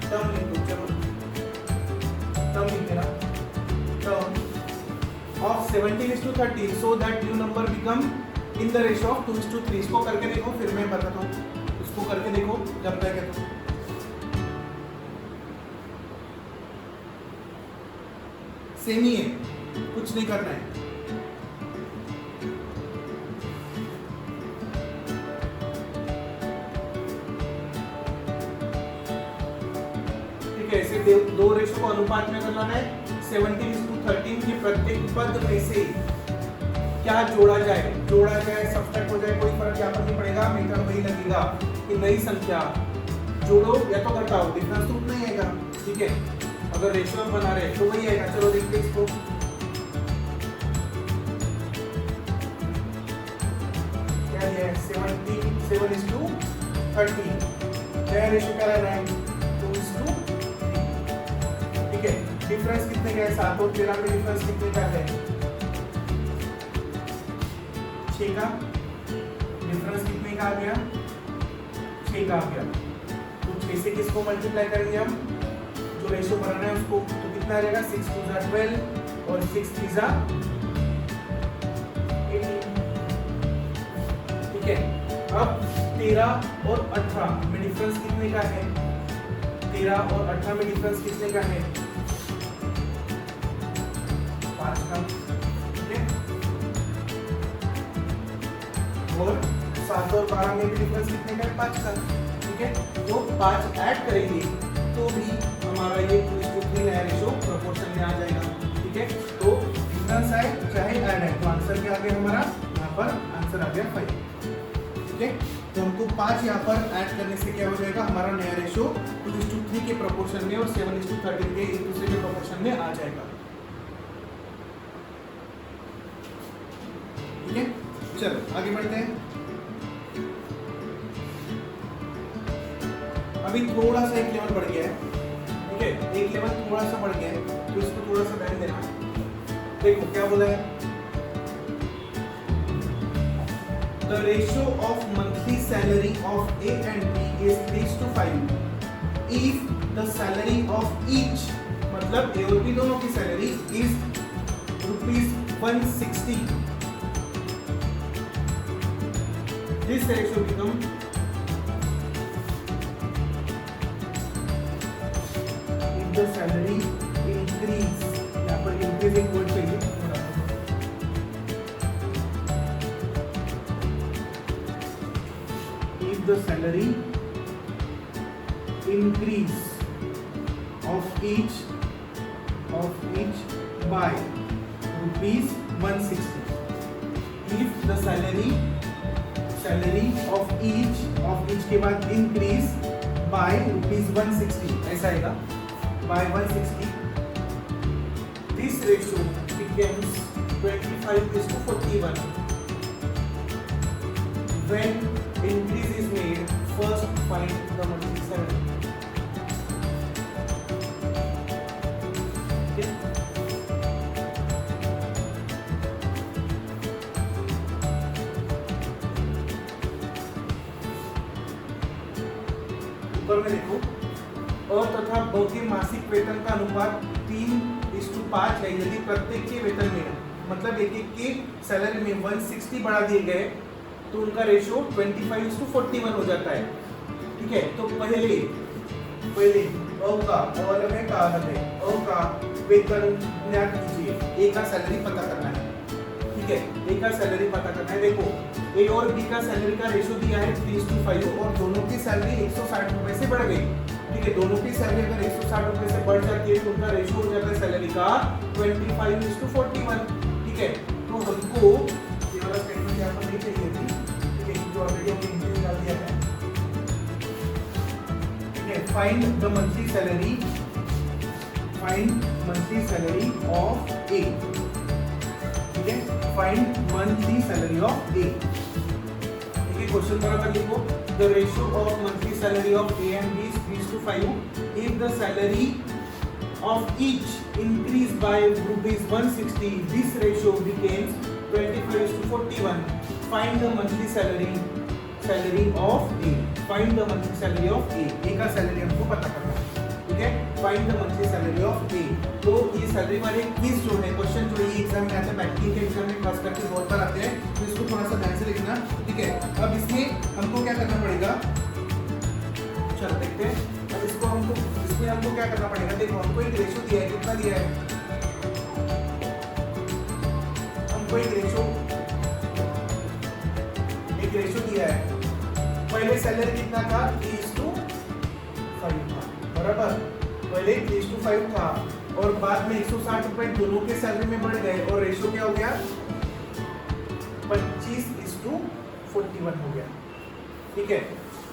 A: टर्म लिख दो, चलो टर्म लिख देना, term of 17:13 so that new number become in the ratio of 2:3। इसको करके देखो, फिर मैं बताता हूँ, इसको करके देखो जब तक है तो सेम ही है, कुछ नहीं करना है। ठीक है, ऐसे दो रेशो को अनुपात में करना है। 17:13 की प्रत्येक पद में से क्या जोड़ा जाए सब्सट्रैक्ट हो जाए, कोई फर्क यहाँ पर नहीं पड़ेगा, मीटर वही लगेगा कि नई संख्या जोड़ो या तो घटाओ, डिफरेंस तो उतना ही आएगा, ठीक है। अगर रेशियो बना रहे तो वही आएगा। चलो देखते हैं इसको, क्या है 7:13, नया रेशियो क्या रहना है 2:3, ठीक है। डिफरेंस कितने का है, 7 और 13 में डिफरेंस कितने का है, 6 का। डिफरेंस कितने का आ गया, 6 का आ गया। तो 6 से किसको मल्टीप्लाई करेंगे हम, जो रेशियो बनाना है उसको, तो कितना आ जाएगा 6 2 12 और 6 3 18, ठीक है। अब 13 और 18 में डिफरेंस कितने का है, 13 और 18 में डिफरेंस कितने का है, 5 का, ठीक है। और 7 और 12 में भी डिफरेंस कितने का है, 5 का, ठीक है। तो 5 ऐड करेंगे तो भी हमारा ये 2:3 भी नया रेशो प्रोपोर्शन में आ जाएगा। ठीक है, तो डिफरेंस है चाहे ऐड है, तो आंसर क्या आ गया हमारा, यहाँ पर आंसर आ गया 5। ठीक है, तो हमको 5 यहाँ पर ऐड करने से क्या हो जाएगा, हमारा नया रेशो 2:3 के प्रोपोर्शन में और 7:13 के एक दूसरे के प्रोपोर्शन में आ जाएगा। ठीक है, चलो आगे बढ़ते हैं। अभी थोड़ा सा एक लेवल बढ़ गया है। ठीक है, एक लेवल थोड़ा सा बढ़ गया है, तो इसको थोड़ा सा ध्यान देना। देखो क्या बोला है, the ratio of monthly salary of A and B is 3:5 if the salary of each, मतलब A और B दोनों की salary is ₹160, this ratio become if the salary increase, यहाँ पर increasing word चाहिए, the salary increase of each by ₹160 if the salary of each के बाद increase by ₹160, ऐसा आएगा by 160, this ratio becomes 25:41 when increase is made, first find the monthly salary. Okay? ऊपर में देखो, अ तथा ब के मासिक वेतन का अनुपात 3:5 है यदि प्रत्येक के वेतन में, मतलब एक एक के सैलरी में 160 बढ़ा दिए गए तो उनका रेशियो 25:41 हो जाता है। ठीक है, तो पहले अ का अलग है, का अलग है, अ का वेतन ज्ञात कीजिए, ए का सैलरी पता करना है। ठीक है, ए का सैलरी पता करना है। देखो ए और बी का सैलरी का रेशियो दिया है 3:5 और दोनों की सैलरी 160 रुपए से बढ़ गई। ठीक है, दोनों की सैलरी अगर 160 रुपए से बढ़ जाती है तो उनका रेशियो हो जाता है सैलरी का 25:41। ठीक है, तो हमको ये वाला स्टेटमेंट यहाँ पर नहीं चाहिए थी, जो ऑलरेडी हमने इंक्रीज डाल दिया है। ठीक है, find the monthly salary of A. ठीक है, find monthly salary of A. ठीक है, क्वेश्चन बराबर लिखो, the ratio of monthly salary of A and B is 3:5 if the salary of each increase by ₹160, this ratio becomes 25:41. Find the monthly salary of A. Find the monthly salary of A. A का salary हमको पता करना है। ठीक है, find the monthly salary of A. तो ये salary वाले क्विज जो है, क्वेश्चन जो ये एग्जाम में आते हैं, बैंकिंग के एग्जाम में खास करके बहुत बार आते हैं, तो इसको थोड़ा सा ध्यान से लिखना। ठीक है, अब इसमें हमको क्या करना पड़ेगा, चलो देखते हैं। अब इसमें हमको क्या करना पड़ेगा, देखो हमको एक रेशियो दिया है, कितना दिया है, हमको एक रेशियो दिया है। पहले सैलरी कितना था, 3:5 था, बराबर, पहले 3:5 था और बाद में 160 रुपए दोनों के सैलरी में बढ़ गए और रेशियो क्या हो गया, 25:41 हो गया। ठीक है,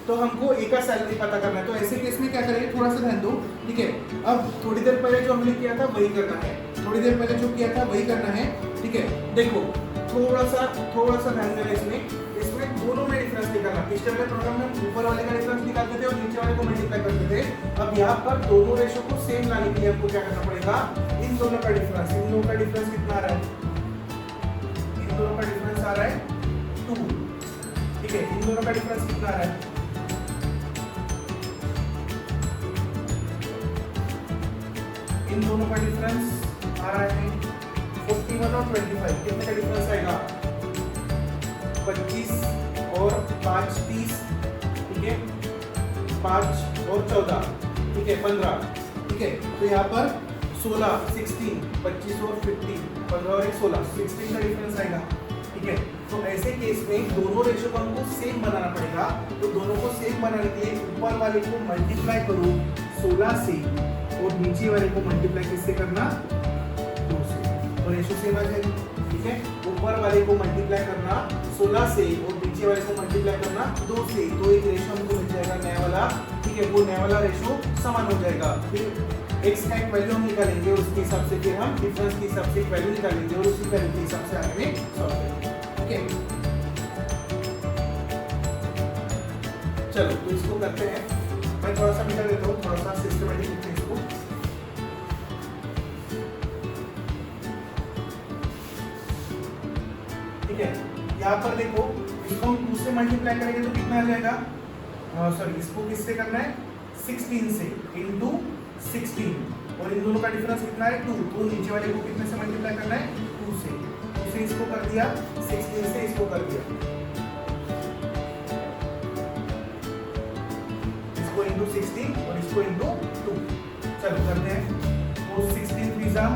A: तो हमको ए का सैलरी पता करना है, तो ऐसे केस में क्या करेंगे, थोड़ा सा ध्यान दो। ठीक है, अब थोड़ी देर पहले जो हमने किया था वही करना है, थोड़ी देर पहले जो किया था वही करना है। ठीक है, देखो थोड़ा सा ध्यान देना, इसमें दोनों में डिफरेंस निकालना। पिछले वाले प्रोग्राम में ऊपर वाले का डिफरेंस निकालते थे और नीचे वाले को मल्टीप्लाई करते थे। अब यहाँ पर दोनों रेशियो को सेम लाने के लिए हमको क्या करना पड़ेगा, इन दोनों का डिफरेंस कितना आ रहा है, इन दोनों का डिफरेंस आ रहा है 2। ठीक है, इन दोनों का डिफरेंस कितना आ रहा है, इन दोनों का डिफरेंस आ रहा है 41 और 25। कितने का डिफरेंस आएगा, 25 और 5 30। ठीक है, 5 और 14, ठीक है 15। ठीक है, तो यहाँ पर 16 16, 25 और 15, 15 और 16, 16 का डिफरेंस आएगा। ठीक है, तो ऐसे केस में दोनों रेशियो को हमको सेम बनाना पड़ेगा। तो दोनों को सेम बनाने के लिए ऊपर वाले को मल्टीप्लाई करो 16 से और नीचे वाले को मल्टीप्लाई किससे करना, 2 से, और रेशो सेम आ जाएगी। ठीक है, ऊपर वाले को मल्टीप्लाई करना 16 से और नीचे वाले को मल्टीप्लाई करना 2 से, तो एक रेशो हमको मिल जाएगा नया वाला। ठीक है, वो नया वाला रेशो समान हो जाएगा। फिर x का एक वैल्यू हम निकालेंगे और उसके हिसाब से फिर हम डिफरेंस के हिसाब से एक वैल्यू निकालेंगे और उसी वैल्यू के हिसाब से आगे में सॉल्व करेंगे। ओके, चलो तो इसको करते हैं। मैं थोड़ा सा मिटा देता हूँ, थोड़ा सा सिस्टमेटिक लिखते हैं इसको। ठीक है, यहाँ पर देखो इसको हम 2 से मल्टीप्लाई करेंगे तो कितना आ जाएगा, सॉरी इसको किससे करना है, 16 से इंटू 16, और इन दोनों का डिफरेंस कितना है 2, तो नीचे वाले को कितने से मल्टीप्लाई करना है 2 से, 2 से इसको कर दिया, 16 से इसको कर दिया, इसको इंटू 16 और इसको इंटू 2। चलो करते हैं, तो 16 3 जा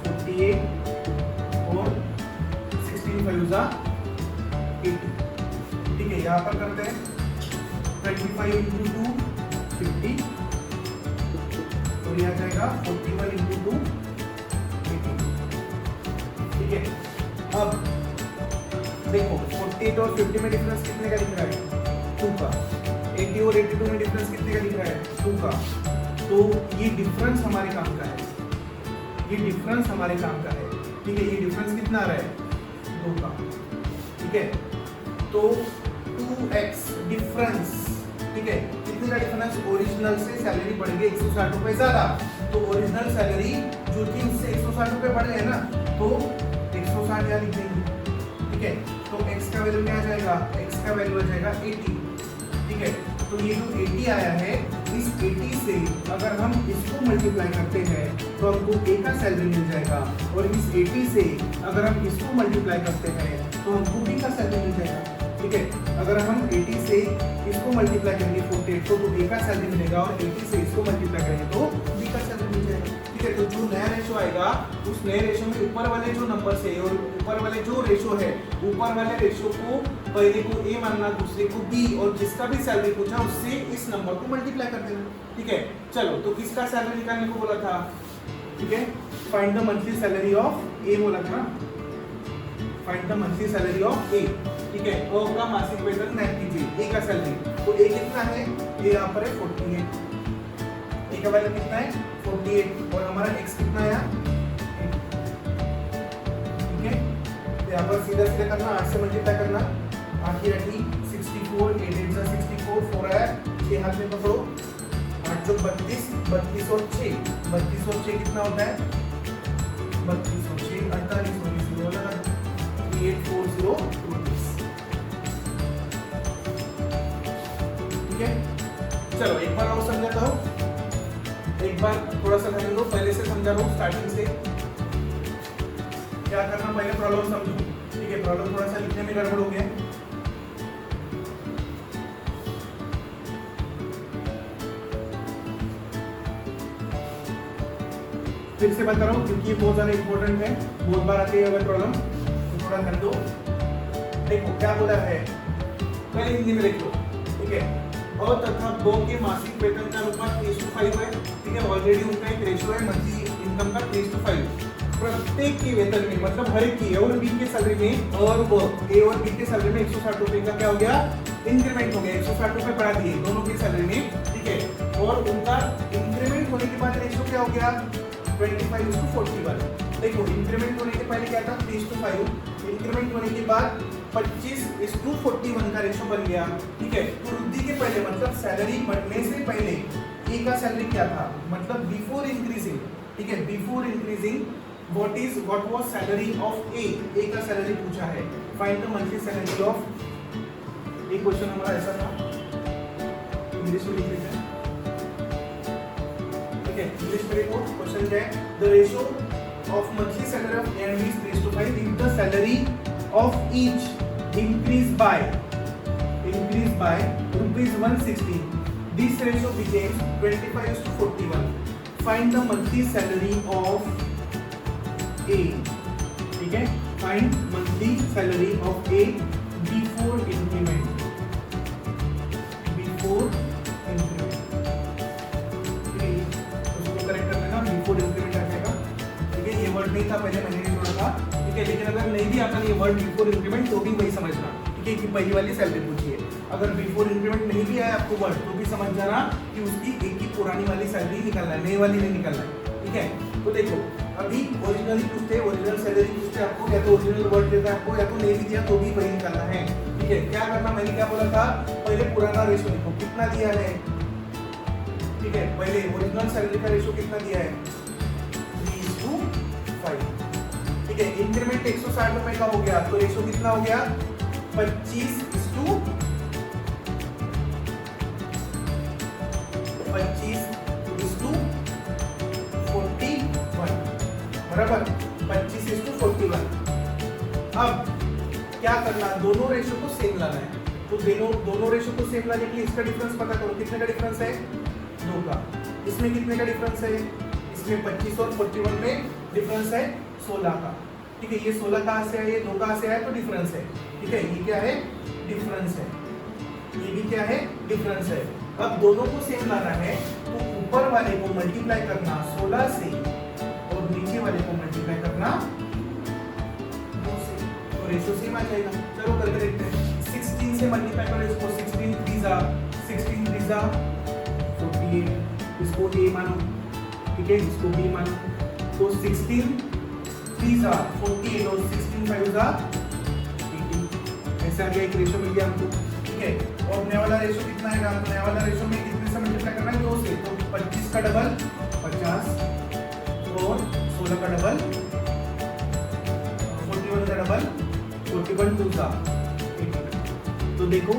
A: 48 और 16 5 जा 80। ठीक है, यहाँ पर करते हैं 25 इंटू 2 50 और यह आ जाएगा 41 इंटू 2 80। ठीक है, अब देखो 48 और 50 में डिफरेंस कितने का दिख रहा है, 2 का। 80 और 82 में डिफरेंस कितने का दिख रहा है, 2 का। तो ये डिफरेंस हमारे काम का है, ये डिफरेंस हमारे काम का है। ठीक है, ये डिफरेंस कितना आ रहा है 2 का। ठीक है, तो 2x डिफरेंस, ठीक है, कितने का डिफरेंस, ओरिजिनल से सैलरी बढ़ गई 160 रुपए ज्यादा, तो ओरिजिनल सैलरी जो थी उससे 160 रुपए बढ़ गए ना, तो 160 यहाँ लिख देंगे। ठीक है, तो x का वैल्यू क्या आ जाएगा, x का वैल्यू आ जाएगा 80। ठीक है, तो ये जो 80 आया है, इस 80 से अगर हम इसको मल्टीप्लाई करते हैं तो हमको a का सैलरी मिल जाएगा, और इस 80 से अगर हम इसको मल्टीप्लाई करते हैं तो हमको b का सैलरी मिल जाएगा। ठीक है, अगर हम 80 से इसको मल्टीप्लाई करेंगे 48 तो a का सैलरी मिलेगा, और 80 से इसको मल्टीप्लाई करेंगे तो b का सैलरी मिल जाएगा। ठीक है, तो जो नया रेशो आएगा उस नए रेशो में ऊपर वाले जो नंबर है और ऊपर वाले जो रेशो है, ऊपर वाले रेशो को पहले को a मानना, दूसरे को b, और जिसका भी सैलरी पूछा उससे इस नंबर को मल्टीप्लाई कर देना। ठीक है, चलो तो किसका सैलरी निकालने को बोला था, ठीक है, find the monthly salary of a बोला था, find the monthly salary of a। ठीक है, तो का मासिक वेतन ज्ञात कीजिए, a का सैलरी, तो a कितना है, a यहाँ पर है 48, a का वैल्यू कितना है 48, और हमारा x कितना है 8। ठीक है, यहाँ पर सीधा सीधा करना, 8 से मल्टीप्लाई करना, 8 की 64, 8 8 जा 64, 4 आया, 6 हाथ में पकड़ो, 8 जो 32, 32 और 6, 32 और 6 कितना होता है 32 और 6 48, 0 लगा 3840 रुपीस। ठीक है, चलो एक बार और समझाता हूँ, एक बार थोड़ा सा ध्यान दो, पहले से समझा रहा हूँ स्टार्टिंग से। क्या करना, पहले प्रॉब्लम समझो। ठीक है, प्रॉब्लम थोड़ा सा लिखने में गड़बड़ हो गया, फिर से बता रहा हूँ क्योंकि ये बहुत ज्यादा इंपॉर्टेंट है, बहुत बार आती है अगर प्रॉब्लम, तो थोड़ा ध्यान दो। देखो क्या बोला है, पहले हिंदी में लिख लो। ठीक है, और तथा दो के मासिक वेतन का अनुपात 3:5 है। ठीक है, ऑलरेडी उनका एक रेशियो है मंथली इनकम का 3:5। प्रत्येक के वेतन में, मतलब हर एक की, ए और बी के सैलरी में, और वो ए और बी के सैलरी में 160 रुपए का क्या हो गया, इंक्रीमेंट हो गया, 160 रुपए बढ़ा दिए दोनों की सैलरी में। ठीक है, और उनका इंक्रीमेंट होने के बाद रेशियो क्या हो गया 25:41। देखो इंक्रीमेंट होने के पहले क्या था 3:5, इंक्रीमेंट होने के बाद 25:41 का रेशो बन गया। ठीक है, तो वृद्धि के पहले मतलब सैलरी बढ़ने से पहले ए का सैलरी क्या था, मतलब बिफोर इंक्रीजिंग। ठीक है, before increasing what was salary of A का सैलरी पूछा है, find the monthly salary of. एक क्वेश्चन हमारा ऐसा था, इंग्लिश में लिख लेते हैं। ठीक है, इंग्लिश में देखो क्वेश्चन क्या है, the ratio of monthly salary of A and B is 3:5 if the salary of each increase by rupees 160. This ratio became 25:41. Find the monthly salary of A. ठीक है, find monthly salary of A before increment. Before increment. ठीक नहीं था पहले, मैंने नहीं जोड़ा था, ठीक है। लेकिन अगर नहीं भी आता ये वर्ड बिफोर इंक्रीमेंट तो भी वही समझना, ठीक है, कि पहली वाली सैलरी पूछी है। अगर बिफोर इंक्रीमेंट नहीं भी आया आपको वर्ड तो भी समझ जाना कि उसकी एक ही पुरानी वाली सैलरी निकालना है, नई वाली नहीं निकालना है, ठीक है। तो देखो अभी ओरिजिनल पूछते, ओरिजिनल सैलरी पूछते आपको, या तो ओरिजिनल वर्ड देता है आपको, या तो नहीं भी दिया तो भी वही निकालना है, ठीक है। क्या करना, मैंने क्या बोला था, पहले पुराना रेशो लिखो, कितना दिया है, ठीक है। पहले ओरिजिनल सैलरी का रेशो कितना दिया है, 3:5, ठीक है। इंक्रीमेंट 160 रुपए का हो गया तो रेशो कितना हो गया, 25:41, बराबर 25:41। अब क्या करना, दोनों रेशो को सेम लाना है, तो दोनों रेशो को सेम लाने के लिए इसका डिफरेंस पता करो, कितने का डिफरेंस है, 2 का। इसमें कितने का डिफरेंस है, इसमें 25 और 41 में डिफरेंस है 16 का, ठीक है। ये 16 कहाँ से है, ये 2 कहाँ से है, तो डिफरेंस है, ठीक है। ये क्या है, डिफरेंस है, ये भी क्या है, डिफरेंस है। अब दोनों को सेम लाना है तो ऊपर वाले को मल्टीप्लाई करना 16 से और नीचे वाले को मल्टीप्लाई करना 2 से, तो रेशो सेम आ जाएगा। चलो करके देखते हैं, 16 से मल्टीप्लाई करो इसको, 16 3 48, इसको a मानो, ठीक है, इसको b मानो, तो 16 3 48 और 16 5 18, ऐसे आ गया, एक रेशो मिल गया हमको, ठीक है। और नया वाला रेशो कितना आएगा, तो नया वाला रेशो में कितने से मल्टीप्लाई करना है, 2 से, तो 25 का डबल 50 और 16 का डबल 41 का डबल 41 2 80। तो देखो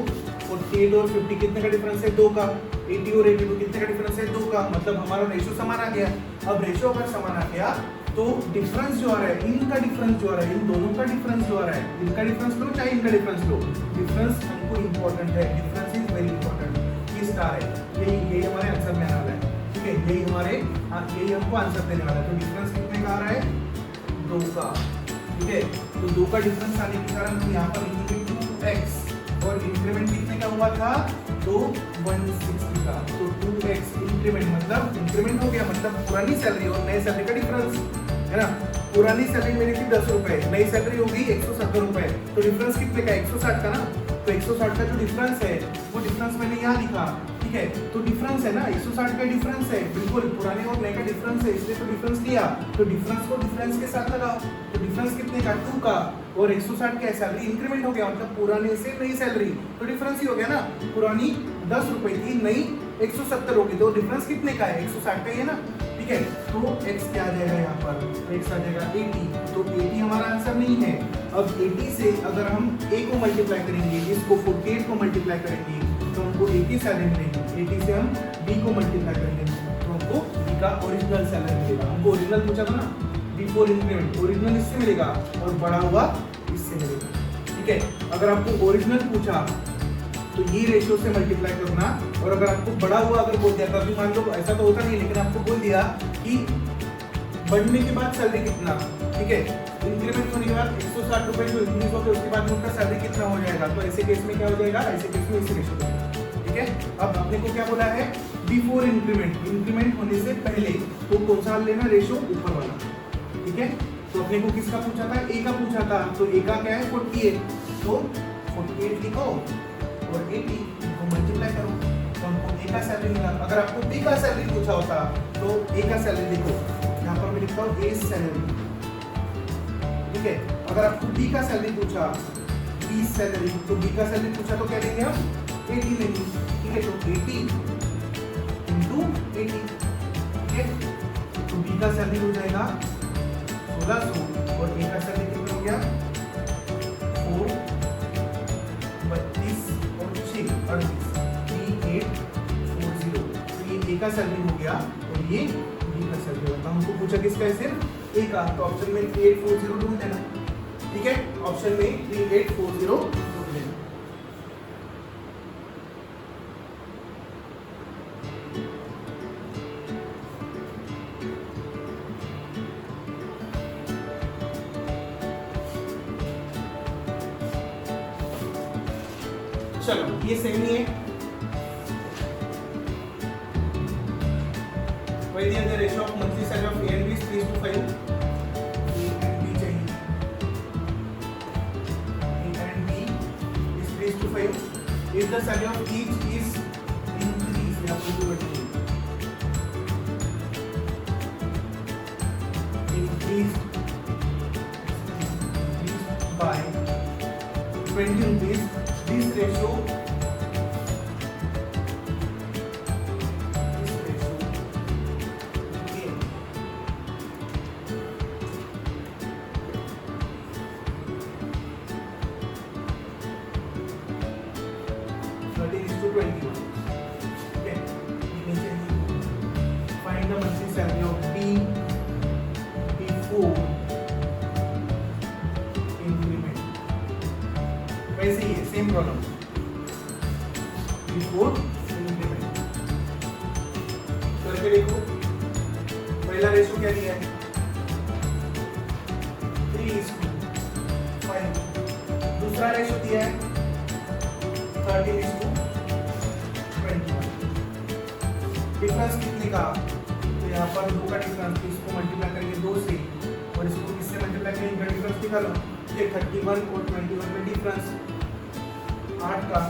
A: 48 और 50 कितने का डिफरेंस है, 2 का। 80 और 82 कितने का डिफरेंस है, 2 का, मतलब हमारा रेशो समान आ गया। अब रेशो अगर समान आ गया तो डिफरेंस जो आ रहा है, इनका डिफरेंस जो आ रहा है, इन दोनों का डिफरेंस जो आ रहा है, इनका डिफरेंस लो चाहे इनका डिफरेंस लो, डिफरेंस हमको इंपॉर्टेंट है, डिफरेंस इज वेरी इंपॉर्टेंट। ये स्टार है, यही हमारे आंसर में आने वाला है, ठीक है, यही हमको आंसर देने वाला है। तो डिफरेंस कितने का आ रहा है, 2 का, ठीक है। तो 2 का डिफरेंस आने के कारण हम यहाँ पर लिखेंगे 2x, और इंक्रीमेंट कितने का हुआ था, तो 160 का, तो 2x इंक्रीमेंट, मतलब इंक्रीमेंट हो गया, मतलब पुरानी सैलरी और नई सैलरी का डिफरेंस है ना। पुरानी सैलरी मेरी थी 10 रुपए, नई सैलरी होगी 170 रुपए, तो डिफरेंस कितने का, 160 का ना। तो 160 का जो डिफरेंस है वो डिफरेंस मैंने यहाँ लिखा, ठीक है। तो डिफरेंस है ना, 160 का डिफरेंस है, बिल्कुल पुराने और नए का डिफरेंस है, इसलिए तो डिफरेंस लिया, तो डिफरेंस को डिफरेंस के साथ लगाओ, तो डिफरेंस कितने का, 2 का, और 160 क्या है, सैलरी इंक्रीमेंट हो गया, मतलब पुराने से नई सैलरी, तो डिफरेंस ही हो गया ना। पुरानी 10 रुपए थी, नई 170 होगी, तो डिफरेंस कितने का है, 160 का ही है ना, ठीक है। तो x क्या आ जाएगा, यहाँ पर x आ जाएगा 80, तो 80 हमारा आंसर नहीं है। अब 80 से अगर हम a को मल्टीप्लाई करेंगे, इसको 48 को मल्टीप्लाई करेंगे तो हमको 80 सैलरी मिलेगी। 80 से हम b को मल्टीप्लाई करेंगे तो हमको b का ओरिजिनल सैलरी मिलेगा। हमको ओरिजिनल पूछा था ना, बिफोर इंक्रीमेंट, ओरिजिनल इससे मिलेगा और बड़ा हुआ इससे मिलेगा, ठीक है। अगर आपको ओरिजिनल पूछा तो ये रेशियो से मल्टीप्लाई करना, और अगर आपको बड़ा हुआ अगर बोल दिया, कभी मान लो ऐसा तो होता नहीं, लेकिन आपको बोल दिया कि बढ़ने के बाद सैलरी कितना, ठीक है, इंक्रीमेंट होने के बाद 160 रुपए जो इंक्रीज होते उसके बाद उनका सैलरी कितना हो जाएगा, तो ऐसे केस में क्या हो जाएगा, ऐसे केस में इसी रेशियो में, ठीक है। अब अपने को क्या बोला है, बिफोर इंक्रीमेंट, इंक्रीमेंट होने से पहले, तो कौन सा लेना, रेशियो ऊपर वाला, ठीक है। तो अपने को किसका पूछा था, ए का पूछा था, तो ए का क्या है 48, तो 48 लिखो और 80 को मल्टीप्लाई करो, तो हमको ए का सैलरी मिला। अगर आपको बी का सैलरी पूछा होता तो ए का सैलरी देखो, यहाँ पर मैं लिखता हूँ ए सैलरी, ठीक है। अगर आपको बी का सैलरी पूछा, बी सैलरी, तो बी का सैलरी पूछा तो क्या लेंगे हम, 80 लेंगे, ठीक है। तो 80 इंटू 80, ठीक है। तो बी का सैलरी हो जाएगा 1600 और ए का सैलरी कितना हो गया, 4 32 और 6 38 3840, तो ये ए का सैलरी हो गया और ये बी का सैलरी होगा। हमको पूछा किसका है, सिर्फ ए का, तो ऑप्शन में 3840 ढूंढ देना, ठीक है। ऑप्शन में 3840 ढूंढ देना। चलो ये सेम ही है, वही दिया, the ratio of monthly salary of A and B is 3:5, if the salary of each is increased, we have to do it increased by 20 rupees, this ratio became 13:21. Okay, find the monthly salary of B before increment. वैसे ही है, same problem, before increment. करके देखो, पहला ratio क्या दिया है 3:5, दूसरा ratio दिया है 13:21। डिफरेंस कितने का, तो यहाँ पर 2 का डिफरेंस, इसको मल्टीप्लाई करके 2 से और इसको किससे मल्टीप्लाई करेंगे, इनका डिफरेंस निकालो। ये 31 और 21 में डिफरेंस 8 का।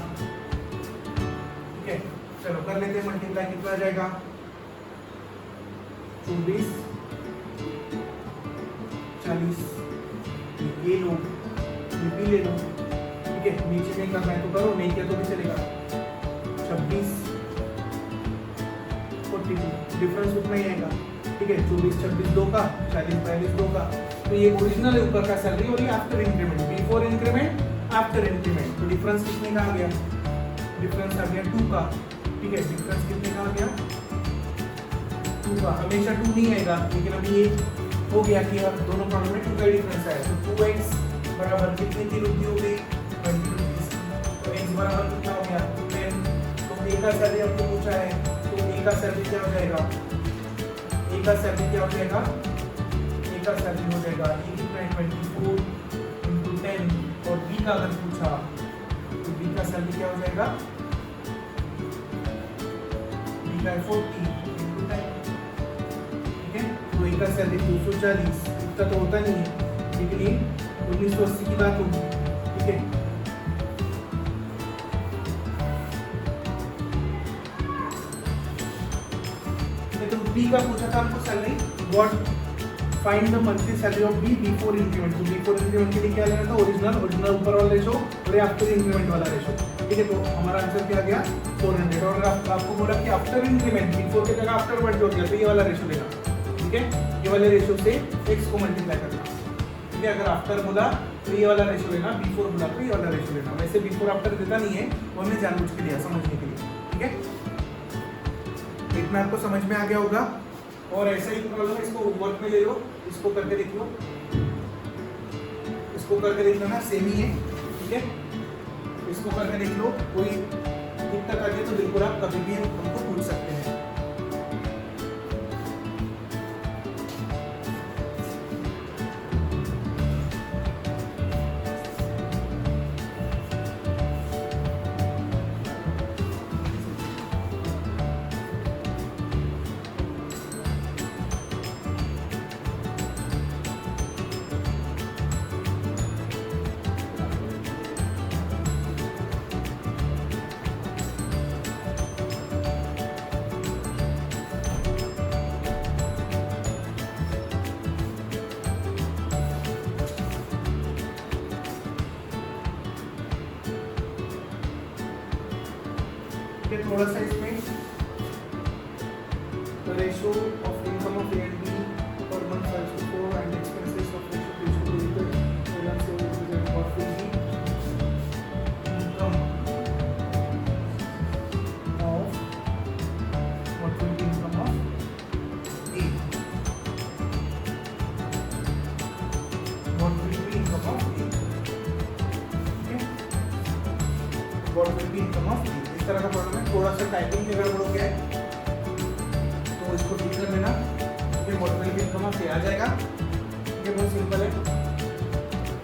A: ठीक है, चलो कर लेते हैं मल्टीप्लाई, कितना आ जाएगा 24 40, ये लो ये भी ले लो। ठीक है, नीचे नहीं करना है तो करो, नहीं किया तो भी चलेगा। 26 42, डिफरेंस उतना ही आएगा। ठीक है, 24 26 2 का, 40 42 2 का। तो ये ओरिजिनल है ऊपर का सैलरी और ये after increment, before increment after increment. तो डिफरेंस कितने का आ गया, डिफरेंस आ गया 2 का। ठीक है, डिफरेंस कितने का आ गया 2 का। हमेशा 2 नहीं आएगा, लेकिन अभी ये हो गया कि अब दोनों प्रॉब्लम में 2 का डिफरेंस आया। तो 2x बराबर कितने की वृद्धि हो गई 20 रुपीस। तो x बराबर कितना हो गया 10। तो a का सैलरी हमको पूछा है, तो a का सैलरी क्या हो जाएगा, a का सैलरी क्या हो जाएगा, a का सैलरी हो जाएगा 24 into 10। और b का अगर पूछा तो b का सैलरी क्या हो जाएगा, b का 40 into 10। ठीक है, तो a का सैलरी 240, इतना तो होता नहीं है, लेकिन ये 1980 की बात होगी। ठीक है, तो b का पूछा था हमको salary, what find the monthly salary of B before increment. तो बिफोर इंक्रीमेंट के लिए क्या लेना था, ओरिजिनल ऊपर वाला रेशो और आफ्टर इंक्रीमेंट वाला रेशो। ठीक है, तो हमारा आंसर क्या आ गया 400। और आपको बोला कि आफ्टर इंक्रीमेंट, बिफोर की जगह आफ्टर वर्ड जो गया, तो ये वाला रेशो लेना। ठीक है, ये वाले रेशो से x को मल्टीप्लाई करना। ठीक है, अगर आफ्टर बोला तो ये वाला रेशो लेना, बिफोर बोला तो ये वाला रेशो लेना। वैसे बिफोर आफ्टर देता नहीं है, वो हमने जानबूझ के लिया समझने के लिए। ठीक है, इतना आपको समझ में आ गया होगा। और ऐसा ही प्रॉब्लम, इसको वर्क में ले लो, इसको करके देख लो, इसको करके देख लो ना, सेम ही है। ठीक है, इसको करके देख लो, कोई दिक्कत आ गई तो बिल्कुल आप कभी भी हमको पूछ सकते हैं। थोड़ा सा इसमें ratio of income of A and B per month also 4 and expenses of ratio to equal balance so what will be income of what will be income of A, what will be income of A, okay, what will be income of A। इस तरह का problem है, थोड़ा सा typing में गड़बड़ हो गया है तो इसको ठीक कर लेना। ये मॉडल भी इनकम से आ जाएगा। ये बहुत सिंपल है।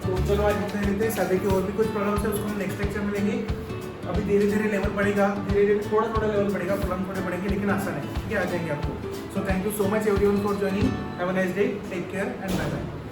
A: तो चलो आज इतने लेते हैं, सादे की और भी कुछ प्रॉब्लम्स है उसको हम नेक्स्ट लेक्चर में लेंगे। अभी धीरे धीरे लेवल बढ़ेगा, धीरे धीरे थोड़ा थोड़ा लेवल बढ़ेगा, प्रॉब्लम थोड़े बढ़ेंगे लेकिन आसान है। ठीक है, आ जाएंगे आपको। So thank you so much everyone for joining. Have a nice day, take care and bye bye.